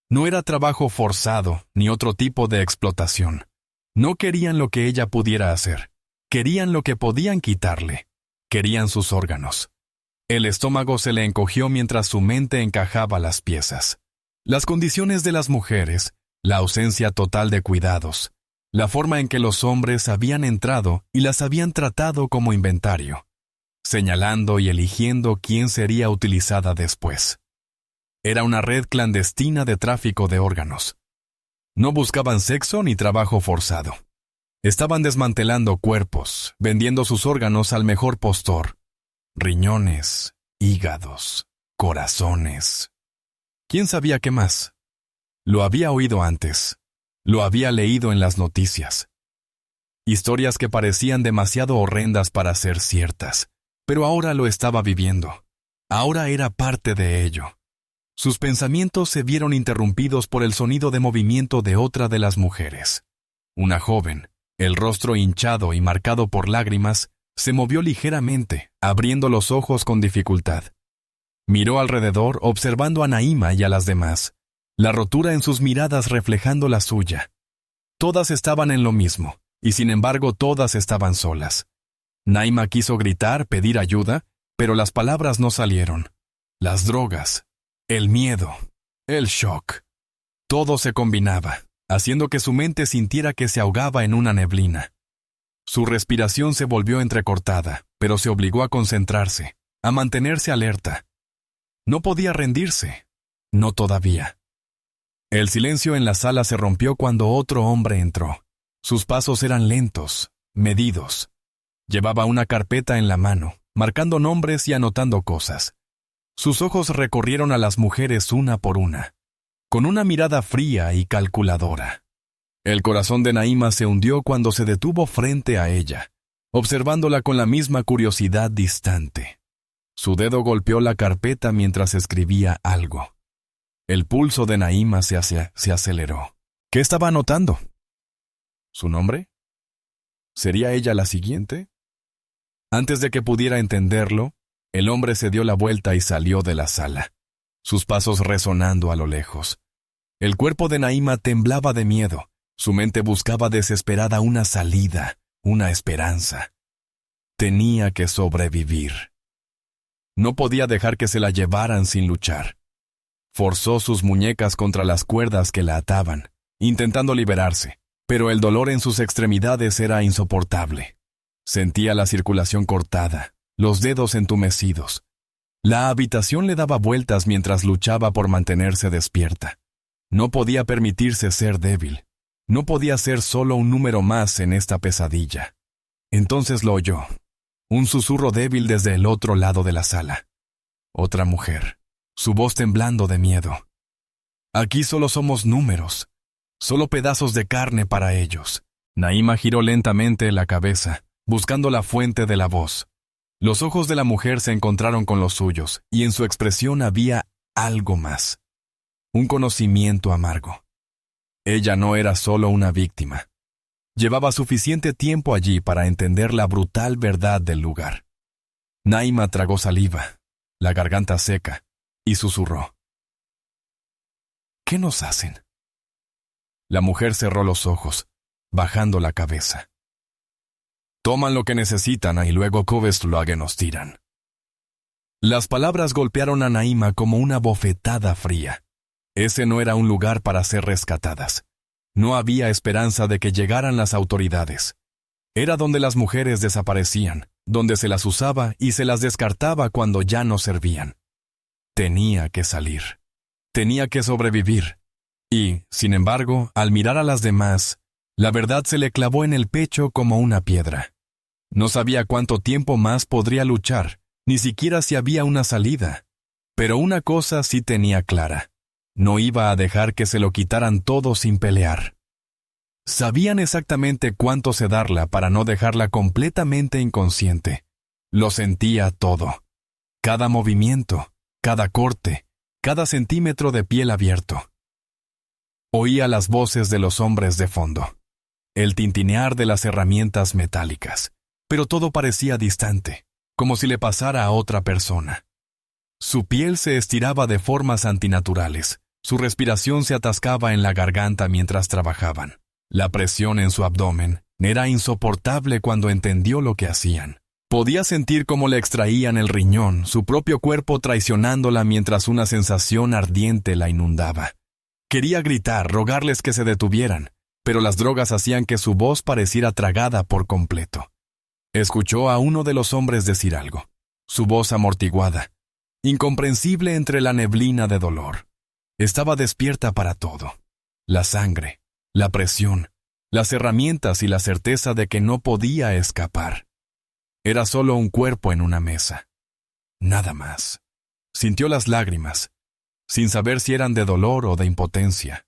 No era trabajo forzado, ni otro tipo de explotación. No querían lo que ella pudiera hacer. Querían lo que podían quitarle. Querían sus órganos. El estómago se le encogió mientras su mente encajaba las piezas. Las condiciones de las mujeres, la ausencia total de cuidados, la forma en que los hombres habían entrado y las habían tratado como inventario, señalando y eligiendo quién sería utilizada después. Era una red clandestina de tráfico de órganos. No buscaban sexo ni trabajo forzado. Estaban desmantelando cuerpos, vendiendo sus órganos al mejor postor. Riñones, hígados, corazones. ¿Quién sabía qué más? Lo había oído antes. Lo había leído en las noticias. Historias que parecían demasiado horrendas para ser ciertas, pero ahora lo estaba viviendo. Ahora era parte de ello. Sus pensamientos se vieron interrumpidos por el sonido de movimiento de otra de las mujeres. Una joven, el rostro hinchado y marcado por lágrimas, se movió ligeramente, abriendo los ojos con dificultad. Miró alrededor, observando a Naima y a las demás, la rotura en sus miradas reflejando la suya. Todas estaban en lo mismo, y sin embargo todas estaban solas. Naima quiso gritar, pedir ayuda, pero las palabras no salieron. Las drogas, el miedo, el shock. Todo se combinaba, haciendo que su mente sintiera que se ahogaba en una neblina. Su respiración se volvió entrecortada, pero se obligó a concentrarse, a mantenerse alerta. No podía rendirse, no todavía. El silencio en la sala se rompió cuando otro hombre entró. Sus pasos eran lentos, medidos. Llevaba una carpeta en la mano, marcando nombres y anotando cosas. Sus ojos recorrieron a las mujeres una por una, con una mirada fría y calculadora. El corazón de Naima se hundió cuando se detuvo frente a ella, observándola con la misma curiosidad distante. Su dedo golpeó la carpeta mientras escribía algo. El pulso de Naima se aceleró. ¿Qué estaba anotando? ¿Su nombre? ¿Sería ella la siguiente? Antes de que pudiera entenderlo, el hombre se dio la vuelta y salió de la sala, sus pasos resonando a lo lejos. El cuerpo de Naima temblaba de miedo. Su mente buscaba desesperada una salida, una esperanza. Tenía que sobrevivir. No podía dejar que se la llevaran sin luchar. Forzó sus muñecas contra las cuerdas que la ataban, intentando liberarse, pero el dolor en sus extremidades era insoportable. Sentía la circulación cortada, los dedos entumecidos. La habitación le daba vueltas mientras luchaba por mantenerse despierta. No podía permitirse ser débil. No podía ser solo un número más en esta pesadilla. Entonces lo oyó. Un susurro débil desde el otro lado de la sala. Otra mujer, su voz temblando de miedo. Aquí solo somos números, solo pedazos de carne para ellos. Naima giró lentamente la cabeza, buscando la fuente de la voz. Los ojos de la mujer se encontraron con los suyos, y en su expresión había algo más. Un conocimiento amargo. Ella no era solo una víctima. Llevaba suficiente tiempo allí para entender la brutal verdad del lugar. Naima tragó saliva, la garganta seca, y susurró. ¿Qué nos hacen? La mujer cerró los ojos, bajando la cabeza. Toman lo que necesitan y luego Koveslage nos tiran. Las palabras golpearon a Naima como una bofetada fría. Ese no era un lugar para ser rescatadas. No había esperanza de que llegaran las autoridades. Era donde las mujeres desaparecían, donde se las usaba y se las descartaba cuando ya no servían. Tenía que salir. Tenía que sobrevivir. Y, sin embargo, al mirar a las demás, la verdad se le clavó en el pecho como una piedra. No sabía cuánto tiempo más podría luchar, ni siquiera si había una salida. Pero una cosa sí tenía clara. No iba a dejar que se lo quitaran todo sin pelear. Sabían exactamente cuánto sedarla para no dejarla completamente inconsciente. Lo sentía todo. Cada movimiento, cada corte, cada centímetro de piel abierto. Oía las voces de los hombres de fondo, el tintinear de las herramientas metálicas, pero todo parecía distante, como si le pasara a otra persona. Su piel se estiraba de formas antinaturales, su respiración se atascaba en la garganta mientras trabajaban. La presión en su abdomen era insoportable cuando entendió lo que hacían. Podía sentir cómo le extraían el riñón, su propio cuerpo traicionándola mientras una sensación ardiente la inundaba. Quería gritar, rogarles que se detuvieran, pero las drogas hacían que su voz pareciera tragada por completo. Escuchó a uno de los hombres decir algo, su voz amortiguada, incomprensible entre la neblina de dolor. Estaba despierta para todo. La sangre, la presión, las herramientas y la certeza de que no podía escapar. Era solo un cuerpo en una mesa. Nada más. Sintió las lágrimas, sin saber si eran de dolor o de impotencia.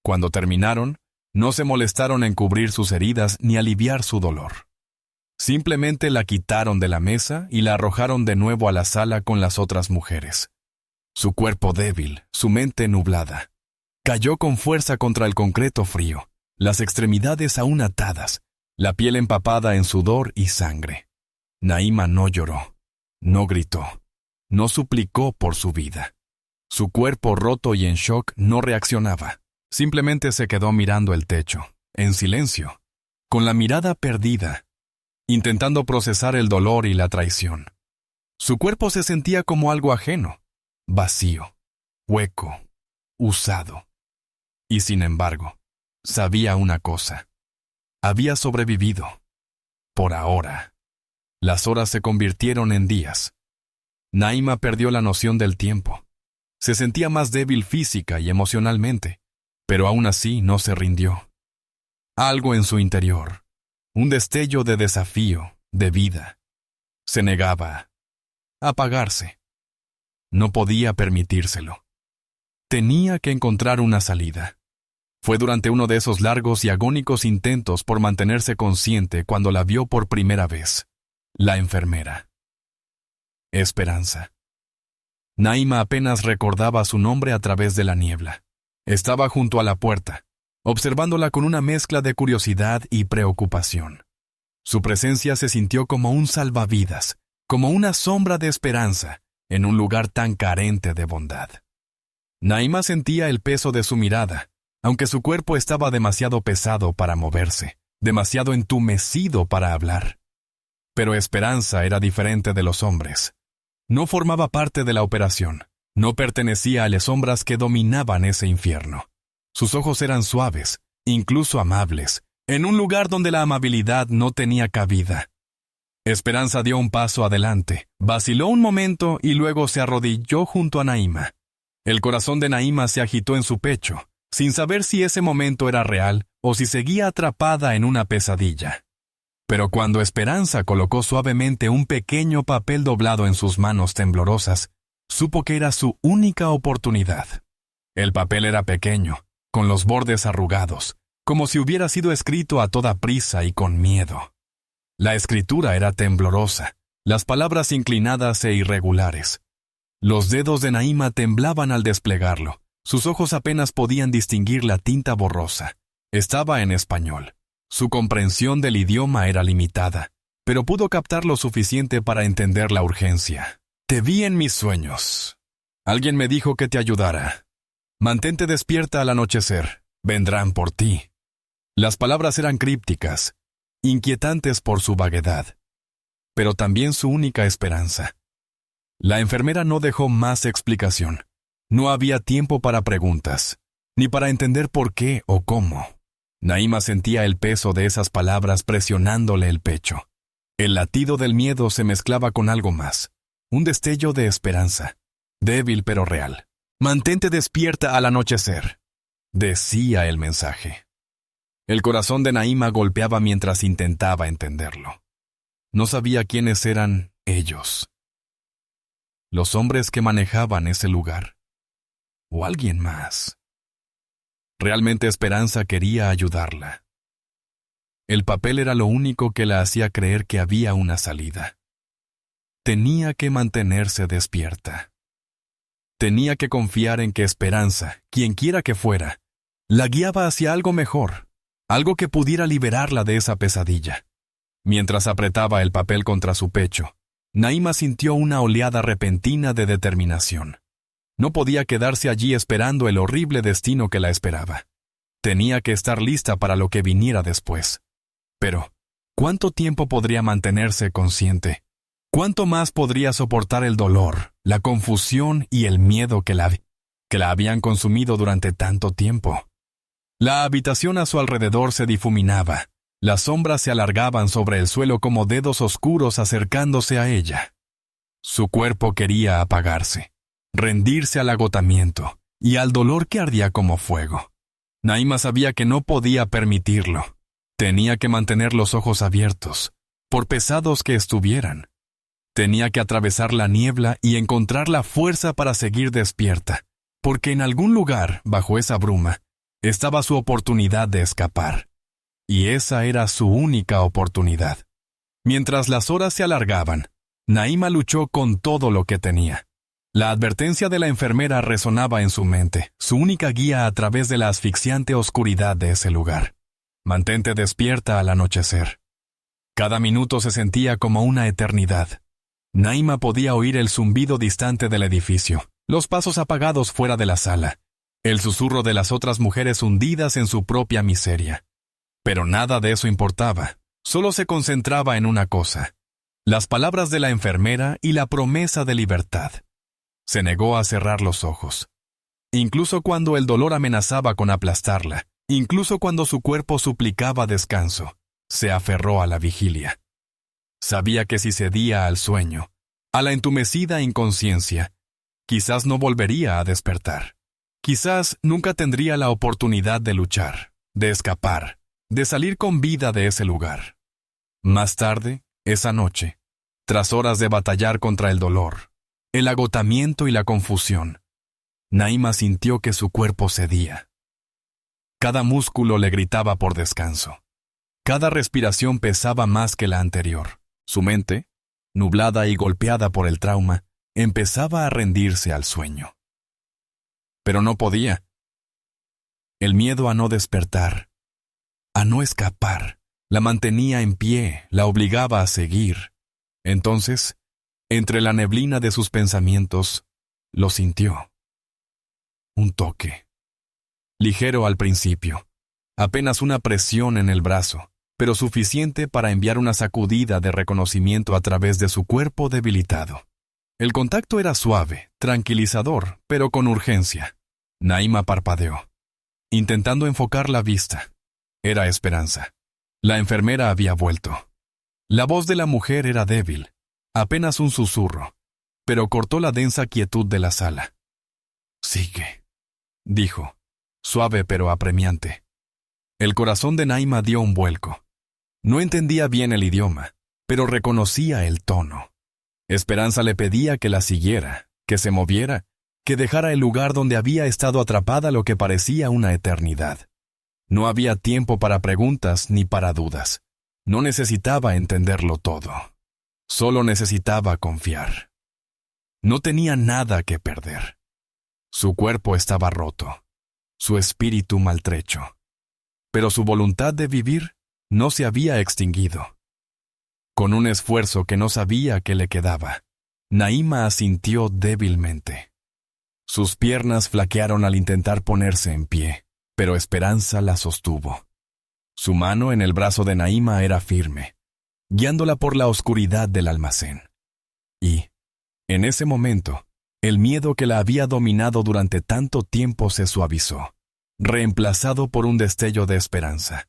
Cuando terminaron, no se molestaron en cubrir sus heridas ni aliviar su dolor. Simplemente la quitaron de la mesa y la arrojaron de nuevo a la sala con las otras mujeres. Su cuerpo débil, su mente nublada. Cayó con fuerza contra el concreto frío, las extremidades aún atadas, la piel empapada en sudor y sangre. Naima no lloró, no gritó, no suplicó por su vida. Su cuerpo roto y en shock no reaccionaba. Simplemente se quedó mirando el techo, en silencio, con la mirada perdida, intentando procesar el dolor y la traición. Su cuerpo se sentía como algo ajeno, vacío, hueco, usado. Y sin embargo, sabía una cosa. Había sobrevivido. Por ahora. Las horas se convirtieron en días. Naima perdió la noción del tiempo. Se sentía más débil física y emocionalmente, pero aún así no se rindió. Algo en su interior, un destello de desafío, de vida, se negaba a apagarse. No podía permitírselo. Tenía que encontrar una salida. Fue durante uno de esos largos y agónicos intentos por mantenerse consciente cuando la vio por primera vez. La enfermera. Esperanza. Naima apenas recordaba su nombre a través de la niebla. Estaba junto a la puerta, observándola con una mezcla de curiosidad y preocupación. Su presencia se sintió como un salvavidas, como una sombra de esperanza, en un lugar tan carente de bondad. Naima sentía el peso de su mirada, aunque su cuerpo estaba demasiado pesado para moverse, demasiado entumecido para hablar. Pero Esperanza era diferente de los hombres. No formaba parte de la operación. No pertenecía a las sombras que dominaban ese infierno. Sus ojos eran suaves, incluso amables, en un lugar donde la amabilidad no tenía cabida. Esperanza dio un paso adelante, vaciló un momento y luego se arrodilló junto a Naima. El corazón de Naima se agitó en su pecho, sin saber si ese momento era real o si seguía atrapada en una pesadilla. Pero cuando Esperanza colocó suavemente un pequeño papel doblado en sus manos temblorosas, supo que era su única oportunidad. El papel era pequeño, con los bordes arrugados, como si hubiera sido escrito a toda prisa y con miedo. La escritura era temblorosa, las palabras inclinadas e irregulares. Los dedos de Naima temblaban al desplegarlo, sus ojos apenas podían distinguir la tinta borrosa. Estaba en español. Su comprensión del idioma era limitada, pero pudo captar lo suficiente para entender la urgencia. Te vi en mis sueños. Alguien me dijo que te ayudara. Mantente despierta al anochecer. Vendrán por ti. Las palabras eran crípticas, inquietantes por su vaguedad, pero también su única esperanza. La enfermera no dejó más explicación. No había tiempo para preguntas, ni para entender por qué o cómo. Naima sentía el peso de esas palabras presionándole el pecho. El latido del miedo se mezclaba con algo más, un destello de esperanza, débil pero real. Mantente despierta al anochecer, decía el mensaje. El corazón de Naima golpeaba mientras intentaba entenderlo. No sabía quiénes eran ellos. Los hombres que manejaban ese lugar. O alguien más. Realmente Esperanza quería ayudarla. El papel era lo único que la hacía creer que había una salida. tenía que mantenerse despierta. Tenía que confiar en que Esperanza, quienquiera que fuera, la guiaba hacia algo mejor, algo que pudiera liberarla de esa pesadilla. Mientras apretaba el papel contra su pecho, Naima sintió una oleada repentina de determinación. No podía quedarse allí esperando el horrible destino que la esperaba. Tenía que estar lista para lo que viniera después. Pero, ¿cuánto tiempo podría mantenerse consciente? ¿Cuánto más podría soportar el dolor, la confusión y el miedo que la habían consumido durante tanto tiempo? La habitación a su alrededor se difuminaba. Las sombras se alargaban sobre el suelo como dedos oscuros acercándose a ella. Su cuerpo quería apagarse, rendirse al agotamiento y al dolor que ardía como fuego. Naima sabía que no podía permitirlo. Tenía que mantener los ojos abiertos, por pesados que estuvieran. Tenía que atravesar la niebla y encontrar la fuerza para seguir despierta, porque en algún lugar, bajo esa bruma, estaba su oportunidad de escapar. Y esa era su única oportunidad. Mientras las horas se alargaban, Naima luchó con todo lo que tenía. La advertencia de la enfermera resonaba en su mente, su única guía a través de la asfixiante oscuridad de ese lugar. Mantente despierta al anochecer. Cada minuto se sentía como una eternidad. Naima podía oír el zumbido distante del edificio, los pasos apagados fuera de la sala, el susurro de las otras mujeres hundidas en su propia miseria. Pero nada de eso importaba, solo se concentraba en una cosa: las palabras de la enfermera y la promesa de libertad. Se negó a cerrar los ojos. Incluso cuando el dolor amenazaba con aplastarla, incluso cuando su cuerpo suplicaba descanso, se aferró a la vigilia. Sabía que si cedía al sueño, a la entumecida inconsciencia, quizás no volvería a despertar. Quizás nunca tendría la oportunidad de luchar, de escapar, de salir con vida de ese lugar. Más tarde, esa noche, tras horas de batallar contra el dolor, el agotamiento y la confusión, Naima sintió que su cuerpo cedía. Cada músculo le gritaba por descanso. Cada respiración pesaba más que la anterior. Su mente, nublada y golpeada por el trauma, empezaba a rendirse al sueño. Pero no podía. El miedo a no despertar, a no escapar, la mantenía en pie, la obligaba a seguir. Entonces, entre la neblina de sus pensamientos, lo sintió. Un toque. Ligero al principio, apenas una presión en el brazo, pero suficiente para enviar una sacudida de reconocimiento a través de su cuerpo debilitado. El contacto era suave, tranquilizador, pero con urgencia. Naima parpadeó, intentando enfocar la vista. Era Esperanza. La enfermera había vuelto. La voz de la mujer era débil, apenas un susurro, pero cortó la densa quietud de la sala. «Sigue», dijo, suave pero apremiante. El corazón de Naima dio un vuelco. No entendía bien el idioma, pero reconocía el tono. Esperanza le pedía que la siguiera, que se moviera, que dejara el lugar donde había estado atrapada lo que parecía una eternidad. No había tiempo para preguntas ni para dudas. No necesitaba entenderlo todo. Solo necesitaba confiar. No tenía nada que perder. Su cuerpo estaba roto, su espíritu maltrecho. Pero su voluntad de vivir no se había extinguido. Con un esfuerzo que no sabía que le quedaba, Naima asintió débilmente. Sus piernas flaquearon al intentar ponerse en pie, pero Esperanza la sostuvo. Su mano en el brazo de Naima era firme, guiándola por la oscuridad del almacén. Y, en ese momento, el miedo que la había dominado durante tanto tiempo se suavizó, reemplazado por un destello de esperanza.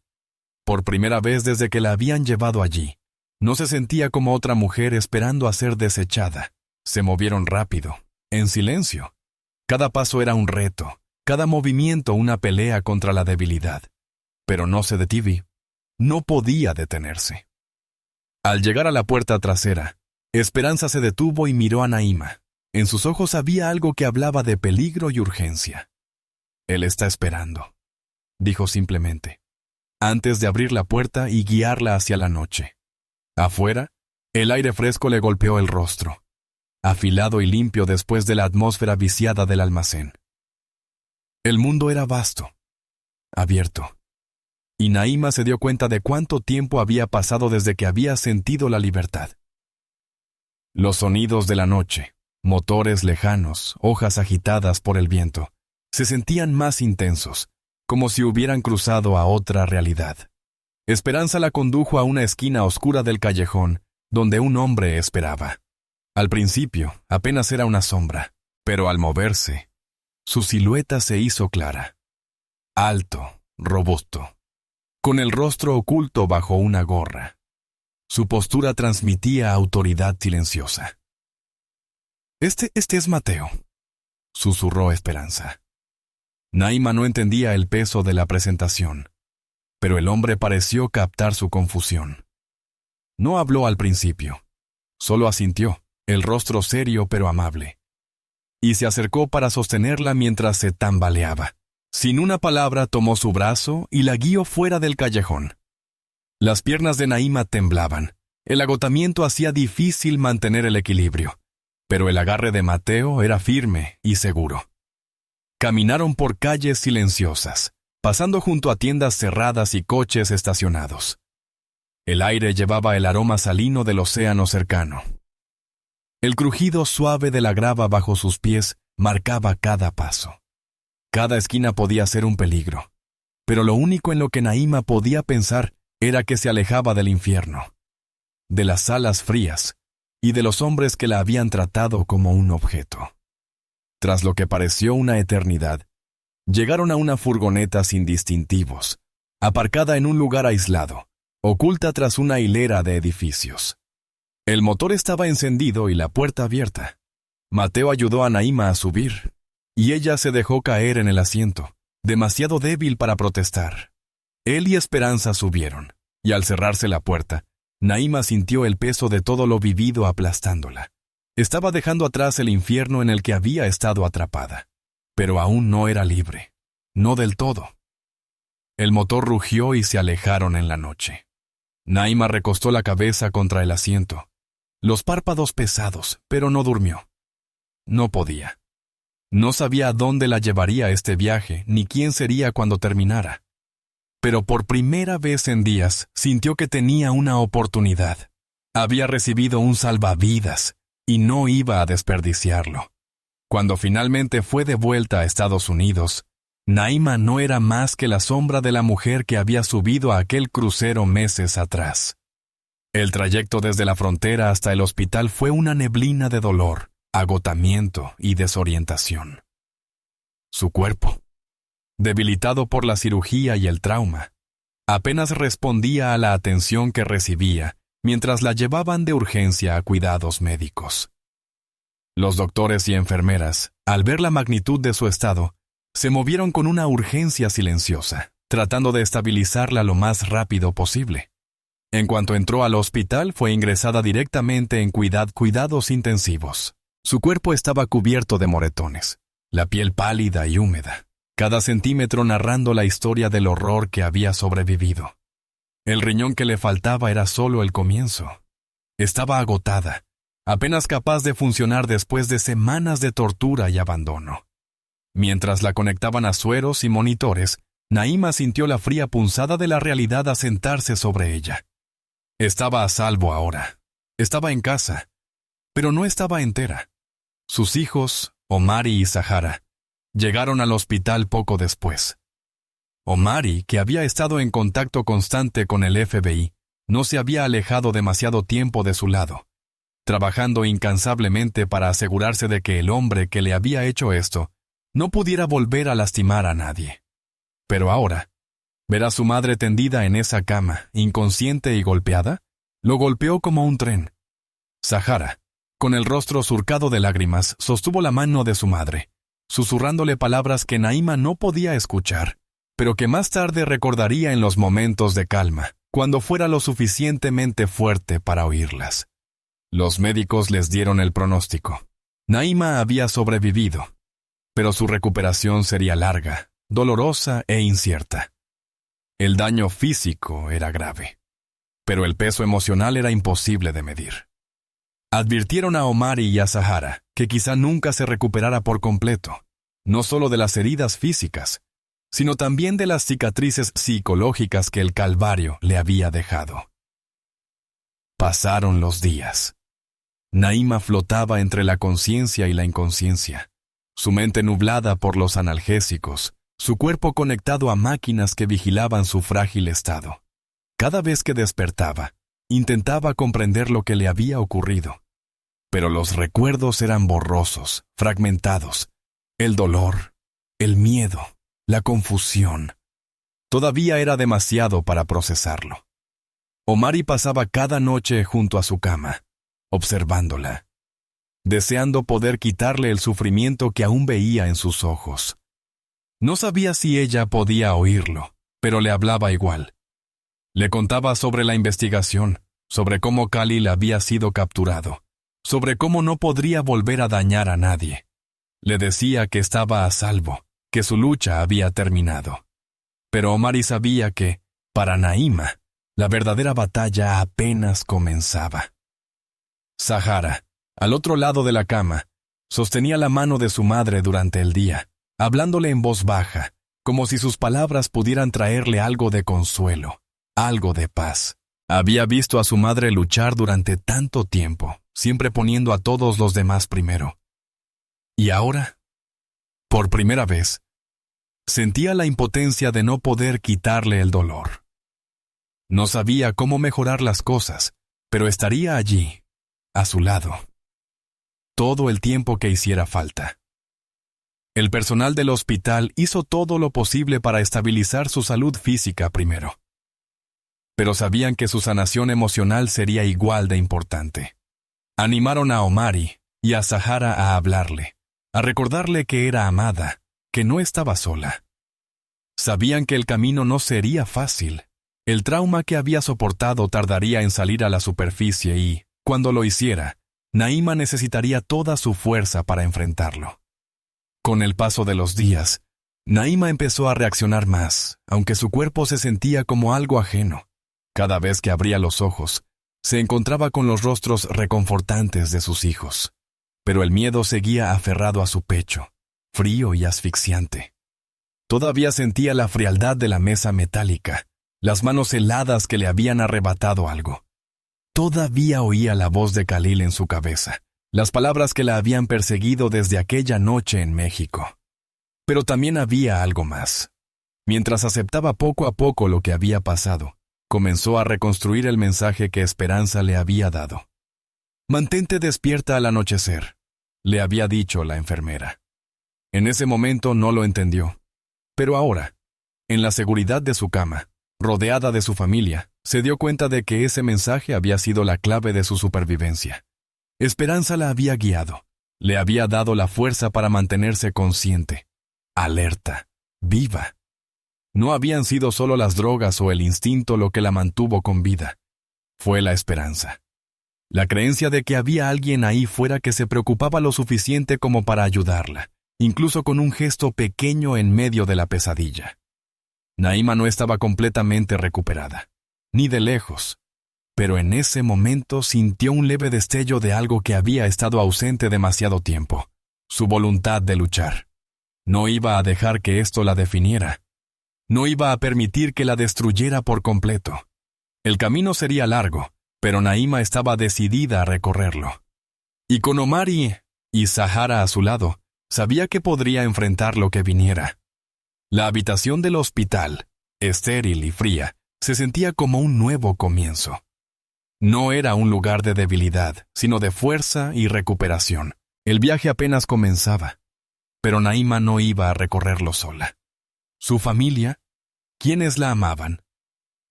Por primera vez desde que la habían llevado allí, no se sentía como otra mujer esperando a ser desechada. Se movieron rápido, en silencio. Cada paso era un reto, cada movimiento una pelea contra la debilidad. Pero no se detuvo. No podía detenerse. Al llegar a la puerta trasera, Esperanza se detuvo y miró a Naima. En sus ojos había algo que hablaba de peligro y urgencia. «Él está esperando», dijo simplemente, antes de abrir la puerta y guiarla hacia la noche. Afuera, El aire fresco le golpeó el rostro, afilado y limpio después de la atmósfera viciada del almacén. El mundo era vasto, abierto, y Naima se dio cuenta de cuánto tiempo había pasado desde que había sentido la libertad. Los sonidos de la noche, motores lejanos, hojas agitadas por el viento, se sentían más intensos, como si hubieran cruzado a otra realidad. Esperanza la condujo a una esquina oscura del callejón, donde un hombre esperaba. Al principio, apenas era una sombra, pero al moverse, su silueta se hizo clara. Alto, robusto, con el rostro oculto bajo una gorra. Su postura transmitía autoridad silenciosa. Este es Mateo», susurró Esperanza. Naima no entendía el peso de la presentación, pero el hombre pareció captar su confusión. No habló al principio, solo asintió, el rostro serio pero amable, y se acercó para sostenerla mientras se tambaleaba. Sin una palabra tomó su brazo y la guió fuera del callejón. Las piernas de Naima temblaban. El agotamiento hacía difícil mantener el equilibrio, pero el agarre de Mateo era firme y seguro. Caminaron por calles silenciosas, pasando junto a tiendas cerradas y coches estacionados. El aire llevaba el aroma salino del océano cercano. El crujido suave de la grava bajo sus pies marcaba cada paso. Cada esquina podía ser un peligro, pero lo único en lo que Naima podía pensar era que se alejaba del infierno, de las salas frías y de los hombres que la habían tratado como un objeto. Tras lo que pareció una eternidad, llegaron a una furgoneta sin distintivos, aparcada en un lugar aislado, oculta tras una hilera de edificios. El motor estaba encendido y la puerta abierta. Mateo ayudó a Naima a subir, y ella se dejó caer en el asiento, demasiado débil para protestar. Él y Esperanza subieron, y al cerrarse la puerta, Naima sintió el peso de todo lo vivido aplastándola. Estaba dejando atrás el infierno en el que había estado atrapada, pero aún no era libre, no del todo. El motor rugió y se alejaron en la noche. Naima recostó la cabeza contra el asiento, los párpados pesados, pero no durmió. No podía. No sabía a dónde la llevaría este viaje, ni quién sería cuando terminara. Pero por primera vez en días sintió que tenía una oportunidad. Había recibido un salvavidas y no iba a desperdiciarlo. Cuando finalmente fue de vuelta a Estados Unidos, Naima no era más que la sombra de la mujer que había subido a aquel crucero meses atrás. El trayecto desde la frontera hasta el hospital fue una neblina de dolor, agotamiento y desorientación. Su cuerpo, debilitado por la cirugía y el trauma, apenas respondía a la atención que recibía mientras la llevaban de urgencia a cuidados médicos. Los doctores y enfermeras, al ver la magnitud de su estado, se movieron con una urgencia silenciosa, tratando de estabilizarla lo más rápido posible. En cuanto entró al hospital, fue ingresada directamente en cuidados intensivos. Su cuerpo estaba cubierto de moretones, la piel pálida y húmeda, cada centímetro narrando la historia del horror que había sobrevivido. El riñón que le faltaba era solo el comienzo. Estaba agotada, apenas capaz de funcionar después de semanas de tortura y abandono. Mientras la conectaban a sueros y monitores, Naima sintió la fría punzada de la realidad asentarse sobre ella. Estaba a salvo ahora. Estaba en casa, pero no estaba entera. Sus hijos, Omari y Sahara, llegaron al hospital poco después. Omari, que había estado en contacto constante con el FBI, no se había alejado demasiado tiempo de su lado, trabajando incansablemente para asegurarse de que el hombre que le había hecho esto no pudiera volver a lastimar a nadie. Pero ahora, ver a su madre tendida en esa cama, inconsciente y golpeada, lo golpeó como un tren. Sahara, con el rostro surcado de lágrimas, sostuvo la mano de su madre, susurrándole palabras que Naima no podía escuchar, pero que más tarde recordaría en los momentos de calma, cuando fuera lo suficientemente fuerte para oírlas. Los médicos les dieron el pronóstico. Naima había sobrevivido, pero su recuperación sería larga, dolorosa e incierta. El daño físico era grave. pero el peso emocional era imposible de medir. Advirtieron a Omari y a Sahara que quizá nunca se recuperara por completo, no solo de las heridas físicas, sino también de las cicatrices psicológicas que el calvario le había dejado. Pasaron los días. Naima flotaba entre la conciencia y la inconsciencia, su mente nublada por los analgésicos, su cuerpo conectado a máquinas que vigilaban su frágil estado. Cada vez que despertaba, intentaba comprender lo que le había ocurrido. Pero los recuerdos eran borrosos, fragmentados. El dolor, el miedo, la confusión. Todavía era demasiado para procesarlo. Omari pasaba cada noche junto a su cama, observándola, deseando poder quitarle el sufrimiento que aún veía en sus ojos. No sabía si ella podía oírlo, pero le hablaba igual. Le contaba sobre la investigación, sobre cómo Khalil había sido capturado, sobre cómo no podría volver a dañar a nadie. Le decía que estaba a salvo, que su lucha había terminado. Pero Omari sabía que, para Naima, la verdadera batalla apenas comenzaba. Sahara, al otro lado de la cama, sostenía la mano de su madre durante el día, hablándole en voz baja, como si sus palabras pudieran traerle algo de consuelo, algo de paz. Había visto a su madre luchar durante tanto tiempo, siempre poniendo a todos los demás primero. Y ahora, por primera vez, sentía la impotencia de no poder quitarle el dolor. No sabía cómo mejorar las cosas, pero estaría allí, a su lado, todo el tiempo que hiciera falta. El personal del hospital hizo todo lo posible para estabilizar su salud física primero. Pero sabían que su sanación emocional sería igual de importante. Animaron a Omari y a Sahara a hablarle, a recordarle que era amada, que no estaba sola. Sabían que el camino no sería fácil. El trauma que había soportado tardaría en salir a la superficie y, cuando lo hiciera, Naima necesitaría toda su fuerza para enfrentarlo. Con el paso de los días, Naima empezó a reaccionar más, aunque su cuerpo se sentía como algo ajeno. Cada vez que abría los ojos, se encontraba con los rostros reconfortantes de sus hijos. Pero el miedo seguía aferrado a su pecho, frío y asfixiante. Todavía sentía la frialdad de la mesa metálica, las manos heladas que le habían arrebatado algo. Todavía oía la voz de Khalil en su cabeza, las palabras que la habían perseguido desde aquella noche en México. Pero también había algo más. Mientras aceptaba poco a poco lo que había pasado, comenzó a reconstruir el mensaje que Esperanza le había dado. «Mantente despierta al anochecer», le había dicho la enfermera. En ese momento no lo entendió, pero ahora, en la seguridad de su cama, rodeada de su familia, se dio cuenta de que ese mensaje había sido la clave de su supervivencia. Esperanza la había guiado, le había dado la fuerza para mantenerse consciente, alerta, viva. No habían sido solo las drogas o el instinto lo que la mantuvo con vida. Fue la esperanza. La creencia de que había alguien ahí fuera que se preocupaba lo suficiente como para ayudarla, incluso con un gesto pequeño en medio de la pesadilla. Naima no estaba completamente recuperada, ni de lejos, pero en ese momento sintió un leve destello de algo que había estado ausente demasiado tiempo, su voluntad de luchar. No iba a dejar que esto la definiera. No iba a permitir que la destruyera por completo. El camino sería largo, pero Naima estaba decidida a recorrerlo. Y con Omari y Sahara a su lado, sabía que podría enfrentar lo que viniera. La habitación del hospital, estéril y fría, se sentía como un nuevo comienzo. No era un lugar de debilidad, sino de fuerza y recuperación. El viaje apenas comenzaba, pero Naima no iba a recorrerlo sola. Su familia, quienes la amaban,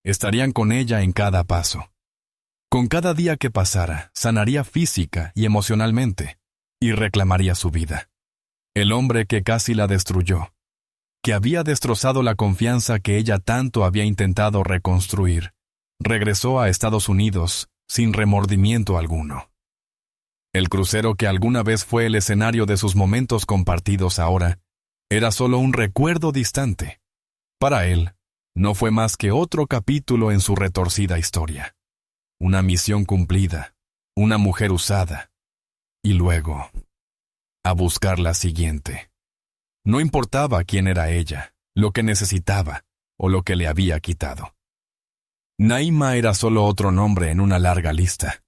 estarían con ella en cada paso. Con cada día que pasara, sanaría física y emocionalmente, y reclamaría su vida. El hombre que casi la destruyó, que había destrozado la confianza que ella tanto había intentado reconstruir, regresó a Estados Unidos sin remordimiento alguno. El crucero que alguna vez fue el escenario de sus momentos compartidos ahora, era solo un recuerdo distante. Para él, no fue más que otro capítulo en su retorcida historia. una misión cumplida, una mujer usada, y luego, a buscar la siguiente. No importaba quién era ella, lo que necesitaba o lo que le había quitado. Naima era solo otro nombre en una larga lista.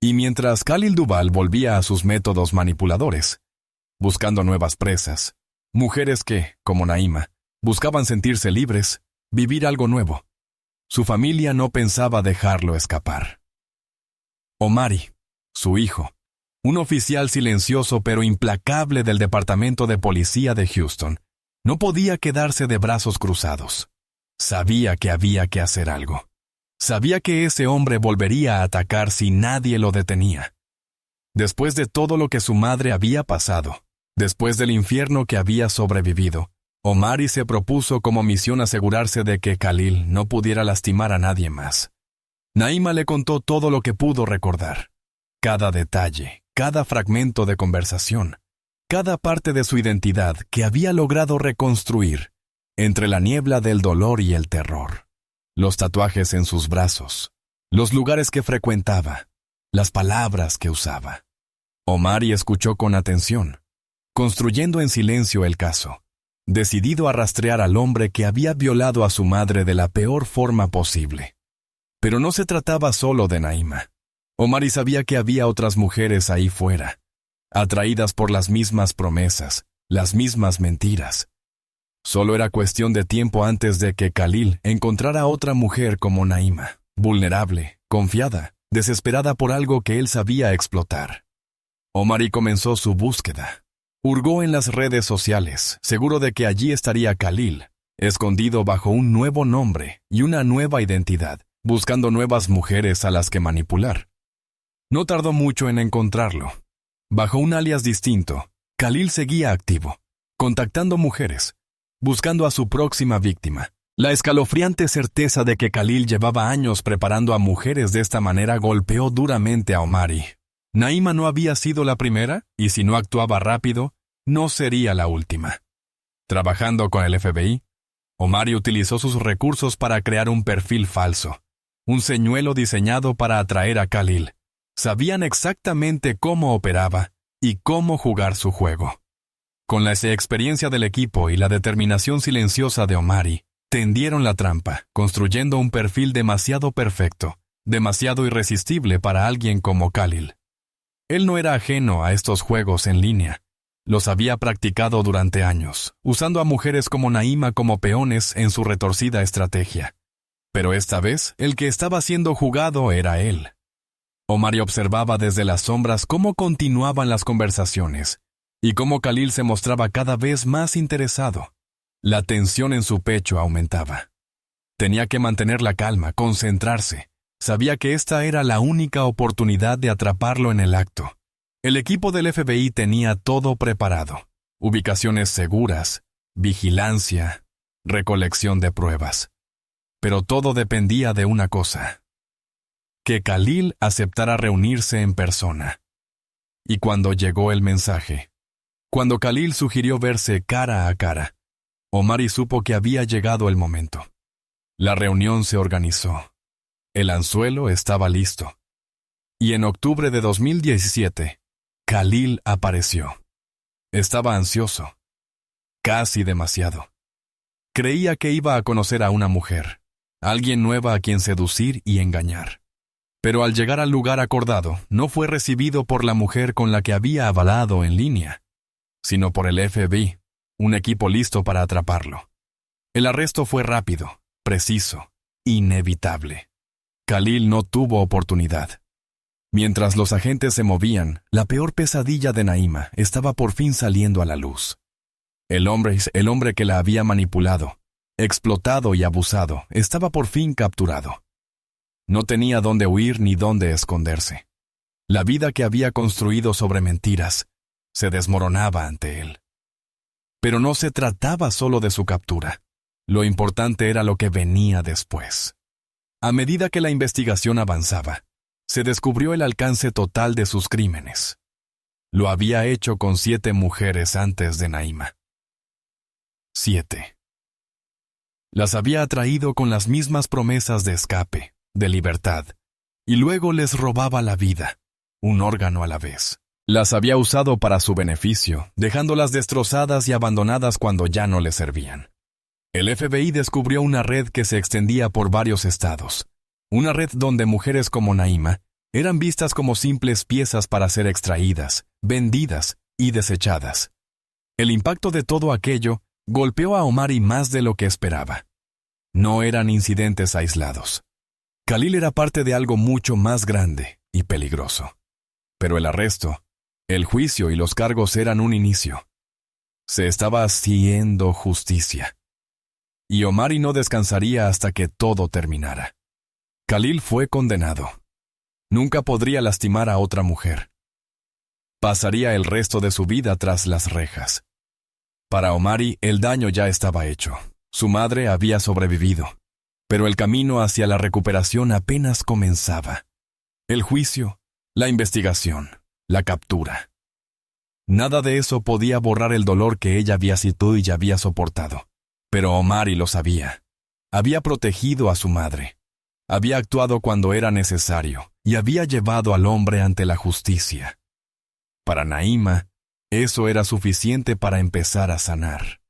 Y mientras Khalil Duvall volvía a sus métodos manipuladores, buscando nuevas presas, mujeres que, como Naima, buscaban sentirse libres, vivir algo nuevo, su familia no pensaba dejarlo escapar. Omari, su hijo, un oficial silencioso pero implacable del Departamento de Policía de Houston, no podía quedarse de brazos cruzados. Sabía que había que hacer algo. Sabía que ese hombre volvería a atacar si nadie lo detenía. Después de todo lo que su madre había pasado, después del infierno que había sobrevivido, Omari se propuso como misión asegurarse de que Khalil no pudiera lastimar a nadie más. Naima le contó todo lo que pudo recordar. Cada detalle, cada fragmento de conversación, cada parte de su identidad que había logrado reconstruir entre la niebla del dolor y el terror. Los tatuajes en sus brazos, los lugares que frecuentaba, las palabras que usaba. Omari escuchó con atención, construyendo en silencio el caso, decidido a rastrear al hombre que había violado a su madre de la peor forma posible. Pero no se trataba solo de Naima. Omari sabía que había otras mujeres ahí fuera, atraídas por las mismas promesas, las mismas mentiras. Solo era cuestión de tiempo antes de que Khalil encontrara otra mujer como Naima, vulnerable, confiada, desesperada por algo que él sabía explotar. Omari comenzó su búsqueda. Hurgó en las redes sociales, seguro de que allí estaría Khalil, escondido bajo un nuevo nombre y una nueva identidad, buscando nuevas mujeres a las que manipular. No tardó mucho en encontrarlo. Bajo un alias distinto, Khalil seguía activo, contactando mujeres, buscando a su próxima víctima. La escalofriante certeza de que Khalil llevaba años preparando a mujeres de esta manera golpeó duramente a Omari. Naima no había sido la primera, y si no actuaba rápido, no sería la última. Trabajando con el FBI, Omari utilizó sus recursos para crear un perfil falso, un señuelo diseñado para atraer a Khalil. Sabían exactamente cómo operaba y cómo jugar su juego. Con la experiencia del equipo y la determinación silenciosa de Omari, tendieron la trampa, construyendo un perfil demasiado perfecto, demasiado irresistible para alguien como Khalil. Él no era ajeno a estos juegos en línea. Los había practicado durante años, usando a mujeres como Naima como peones en su retorcida estrategia. Pero esta vez, el que estaba siendo jugado era él. Omari observaba desde las sombras cómo continuaban las conversaciones y cómo Khalil se mostraba cada vez más interesado. La tensión en su pecho aumentaba. Tenía que mantener la calma, concentrarse. Sabía que esta era la única oportunidad de atraparlo en el acto. El equipo del FBI tenía todo preparado. Ubicaciones seguras, vigilancia, recolección de pruebas. Pero todo dependía de una cosa: que Khalil aceptara reunirse en persona. Y cuando llegó el mensaje, cuando Khalil sugirió verse cara a cara, Omari supo que había llegado el momento. La reunión se organizó. El anzuelo estaba listo. Y en octubre de 2017, Khalil apareció. Estaba ansioso. Casi demasiado. Creía que iba a conocer a una mujer, alguien nueva a quien seducir y engañar. Pero al llegar al lugar acordado, no fue recibido por la mujer con la que había avalado en línea, sino por el FBI, un equipo listo para atraparlo. El arresto fue rápido, preciso, inevitable. Khalil no tuvo oportunidad. Mientras los agentes se movían, la peor pesadilla de Naima estaba por fin saliendo a la luz. El hombre que la había manipulado, explotado y abusado, estaba por fin capturado. No tenía dónde huir ni dónde esconderse. La vida que había construido sobre mentiras se desmoronaba ante él. Pero no se trataba solo de su captura. Lo importante era lo que venía después. A medida que la investigación avanzaba, se descubrió el alcance total de sus crímenes. Lo había hecho con 7 mujeres antes de Naima. 7. Las había atraído con las mismas promesas de escape, de libertad, y luego les robaba la vida, un órgano a la vez. Las había usado para su beneficio, dejándolas destrozadas y abandonadas cuando ya no le servían. El FBI descubrió una red que se extendía por varios estados. Una red donde mujeres como Naima eran vistas como simples piezas para ser extraídas, vendidas y desechadas. El impacto de todo aquello golpeó a Omari más de lo que esperaba. No eran incidentes aislados. Khalil era parte de algo mucho más grande y peligroso. Pero el arresto, el juicio y los cargos eran un inicio. Se estaba haciendo justicia. Y Omari no descansaría hasta que todo terminara. Khalil fue condenado. Nunca podría lastimar a otra mujer. Pasaría el resto de su vida tras las rejas. Para Omari, el daño ya estaba hecho. Su madre había sobrevivido. Pero el camino hacia la recuperación apenas comenzaba. El juicio, la investigación, la captura. Nada de eso podía borrar el dolor que ella había sentido y ya había soportado. Pero Omari lo sabía. Había protegido a su madre. Había actuado cuando era necesario y había llevado al hombre ante la justicia. Para Naima, eso era suficiente para empezar a sanar.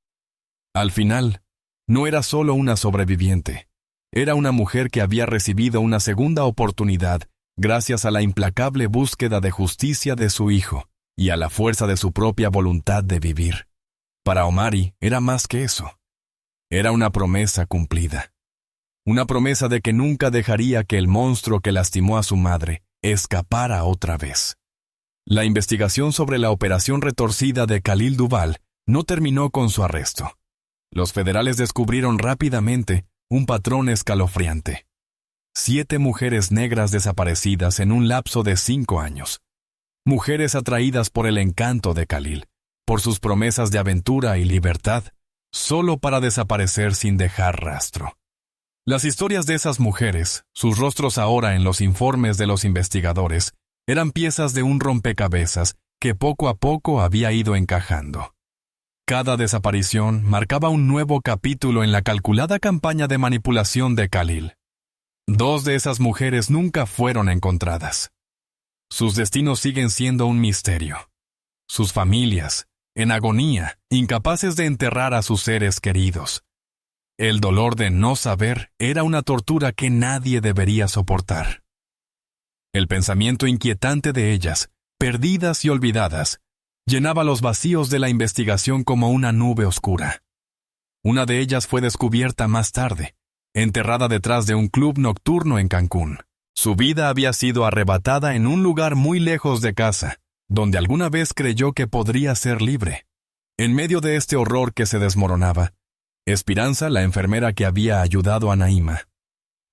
Al final, no era solo una sobreviviente. Era una mujer que había recibido una segunda oportunidad gracias a la implacable búsqueda de justicia de su hijo y a la fuerza de su propia voluntad de vivir. Para Omari era más que eso. Era una promesa cumplida. Una promesa de que nunca dejaría que el monstruo que lastimó a su madre escapara otra vez. La investigación sobre la operación retorcida de Khalil Duvall no terminó con su arresto. Los federales descubrieron rápidamente un patrón escalofriante. 7 mujeres negras desaparecidas en un lapso de 5 años. Mujeres atraídas por el encanto de Khalil, por sus promesas de aventura y libertad, solo para desaparecer sin dejar rastro. Las historias de esas mujeres, sus rostros ahora en los informes de los investigadores, eran piezas de un rompecabezas que poco a poco había ido encajando. Cada desaparición marcaba un nuevo capítulo en la calculada campaña de manipulación de Khalil. 2 de esas mujeres nunca fueron encontradas. Sus destinos siguen siendo un misterio. Sus familias, en agonía, incapaces de enterrar a sus seres queridos. El dolor de no saber era una tortura que nadie debería soportar. El pensamiento inquietante de ellas, perdidas y olvidadas, llenaba los vacíos de la investigación como una nube oscura. Una de ellas fue descubierta más tarde, enterrada detrás de un club nocturno en Cancún. Su vida había sido arrebatada en un lugar muy lejos de casa, donde alguna vez creyó que podría ser libre. En medio de este horror que se desmoronaba, Esperanza, la enfermera que había ayudado a Naima,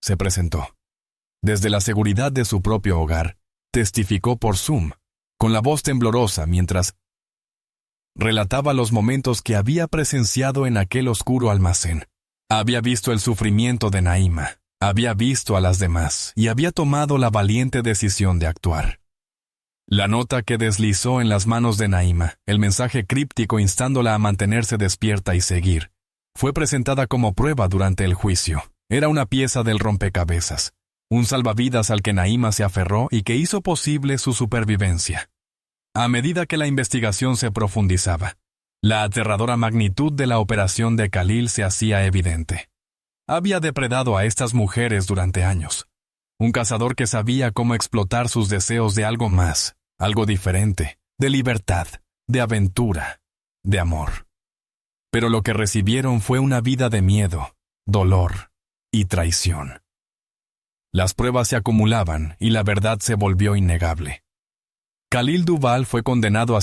se presentó. Desde la seguridad de su propio hogar, testificó por Zoom, con la voz temblorosa mientras relataba los momentos que había presenciado en aquel oscuro almacén. Había visto el sufrimiento de Naima, había visto a las demás y había tomado la valiente decisión de actuar. La nota que deslizó en las manos de Naima, el mensaje críptico instándola a mantenerse despierta y seguir, fue presentada como prueba durante el juicio. Era una pieza del rompecabezas, un salvavidas al que Naima se aferró y que hizo posible su supervivencia. A medida que la investigación se profundizaba, la aterradora magnitud de la operación de Khalil se hacía evidente. Había depredado a estas mujeres durante años. Un cazador que sabía cómo explotar sus deseos de algo más, algo diferente, de libertad, de aventura, de amor. Pero lo que recibieron fue una vida de miedo, dolor y traición. Las pruebas se acumulaban y la verdad se volvió innegable. Khalil Duvall fue condenado a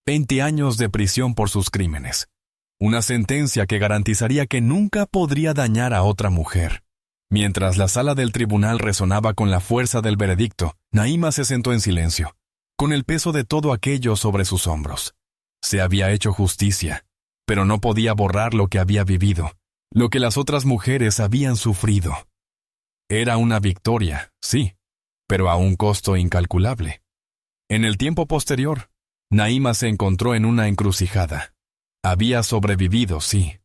20 años de prisión por sus crímenes. Una sentencia que garantizaría que nunca podría dañar a otra mujer. Mientras la sala del tribunal resonaba con la fuerza del veredicto, Naima se sentó en silencio, con el peso de todo aquello sobre sus hombros. Se había hecho justicia, pero no podía borrar lo que había vivido, lo que las otras mujeres habían sufrido. Era una victoria, sí, pero a un costo incalculable. En el tiempo posterior, Naima se encontró en una encrucijada. Había sobrevivido, sí,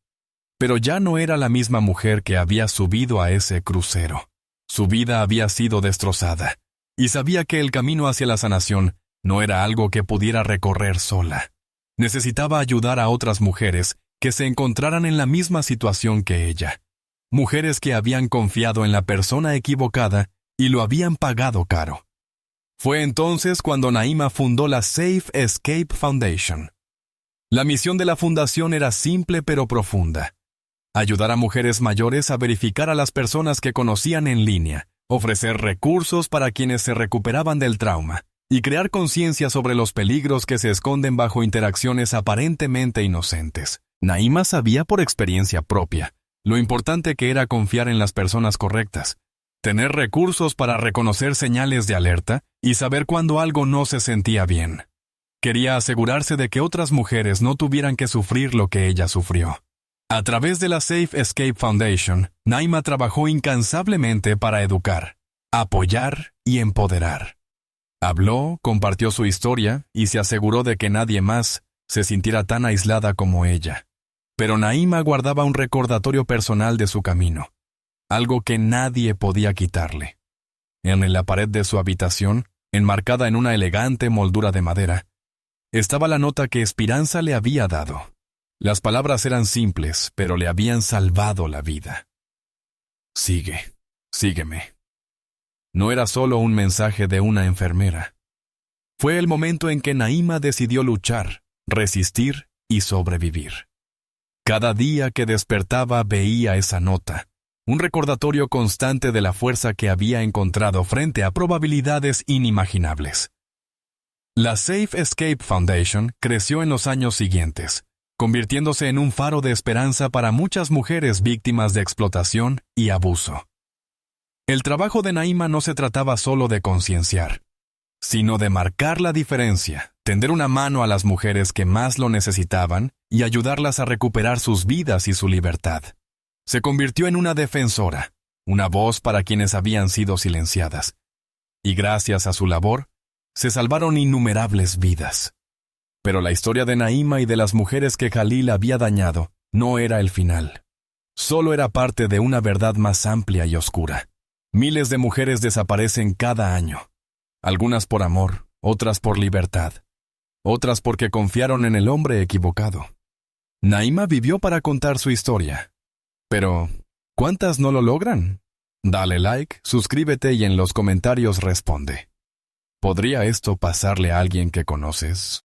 pero ya no era la misma mujer que había subido a ese crucero. Su vida había sido destrozada, y sabía que el camino hacia la sanación no era algo que pudiera recorrer sola. Necesitaba ayudar a otras mujeres que se encontraran en la misma situación que ella. Mujeres que habían confiado en la persona equivocada y lo habían pagado caro. Fue entonces cuando Naima fundó la Safe Escape Foundation. La misión de la fundación era simple pero profunda: ayudar a mujeres mayores a verificar a las personas que conocían en línea, ofrecer recursos para quienes se recuperaban del trauma, y crear conciencia sobre los peligros que se esconden bajo interacciones aparentemente inocentes. Naima sabía por experiencia propia lo importante que era confiar en las personas correctas, tener recursos para reconocer señales de alerta y saber cuando algo no se sentía bien. Quería asegurarse de que otras mujeres no tuvieran que sufrir lo que ella sufrió. A través de la Safe Escape Foundation, Naima trabajó incansablemente para educar, apoyar y empoderar. Habló, compartió su historia y se aseguró de que nadie más se sintiera tan aislada como ella. Pero Naima guardaba un recordatorio personal de su camino, algo que nadie podía quitarle. En la pared de su habitación, enmarcada en una elegante moldura de madera, estaba la nota que Esperanza le había dado. Las palabras eran simples, pero le habían salvado la vida. Sigue, sígueme. No era solo un mensaje de una enfermera. Fue el momento en que Naima decidió luchar, resistir y sobrevivir. Cada día que despertaba veía esa nota, un recordatorio constante de la fuerza que había encontrado frente a probabilidades inimaginables. La Safe Escape Foundation creció en los años siguientes, convirtiéndose en un faro de esperanza para muchas mujeres víctimas de explotación y abuso. El trabajo de Naima no se trataba solo de concienciar, sino de marcar la diferencia, tender una mano a las mujeres que más lo necesitaban y ayudarlas a recuperar sus vidas y su libertad. Se convirtió en una defensora, una voz para quienes habían sido silenciadas. Y gracias a su labor, se salvaron innumerables vidas. Pero la historia de Naima y de las mujeres que Jalil había dañado no era el final. Solo era parte de una verdad más amplia y oscura. Miles de mujeres desaparecen cada año. Algunas por amor, otras por libertad, otras porque confiaron en el hombre equivocado. Naima vivió para contar su historia. Pero, ¿cuántas no lo logran? Dale like, suscríbete y en los comentarios responde. ¿Podría esto pasarle a alguien que conoces?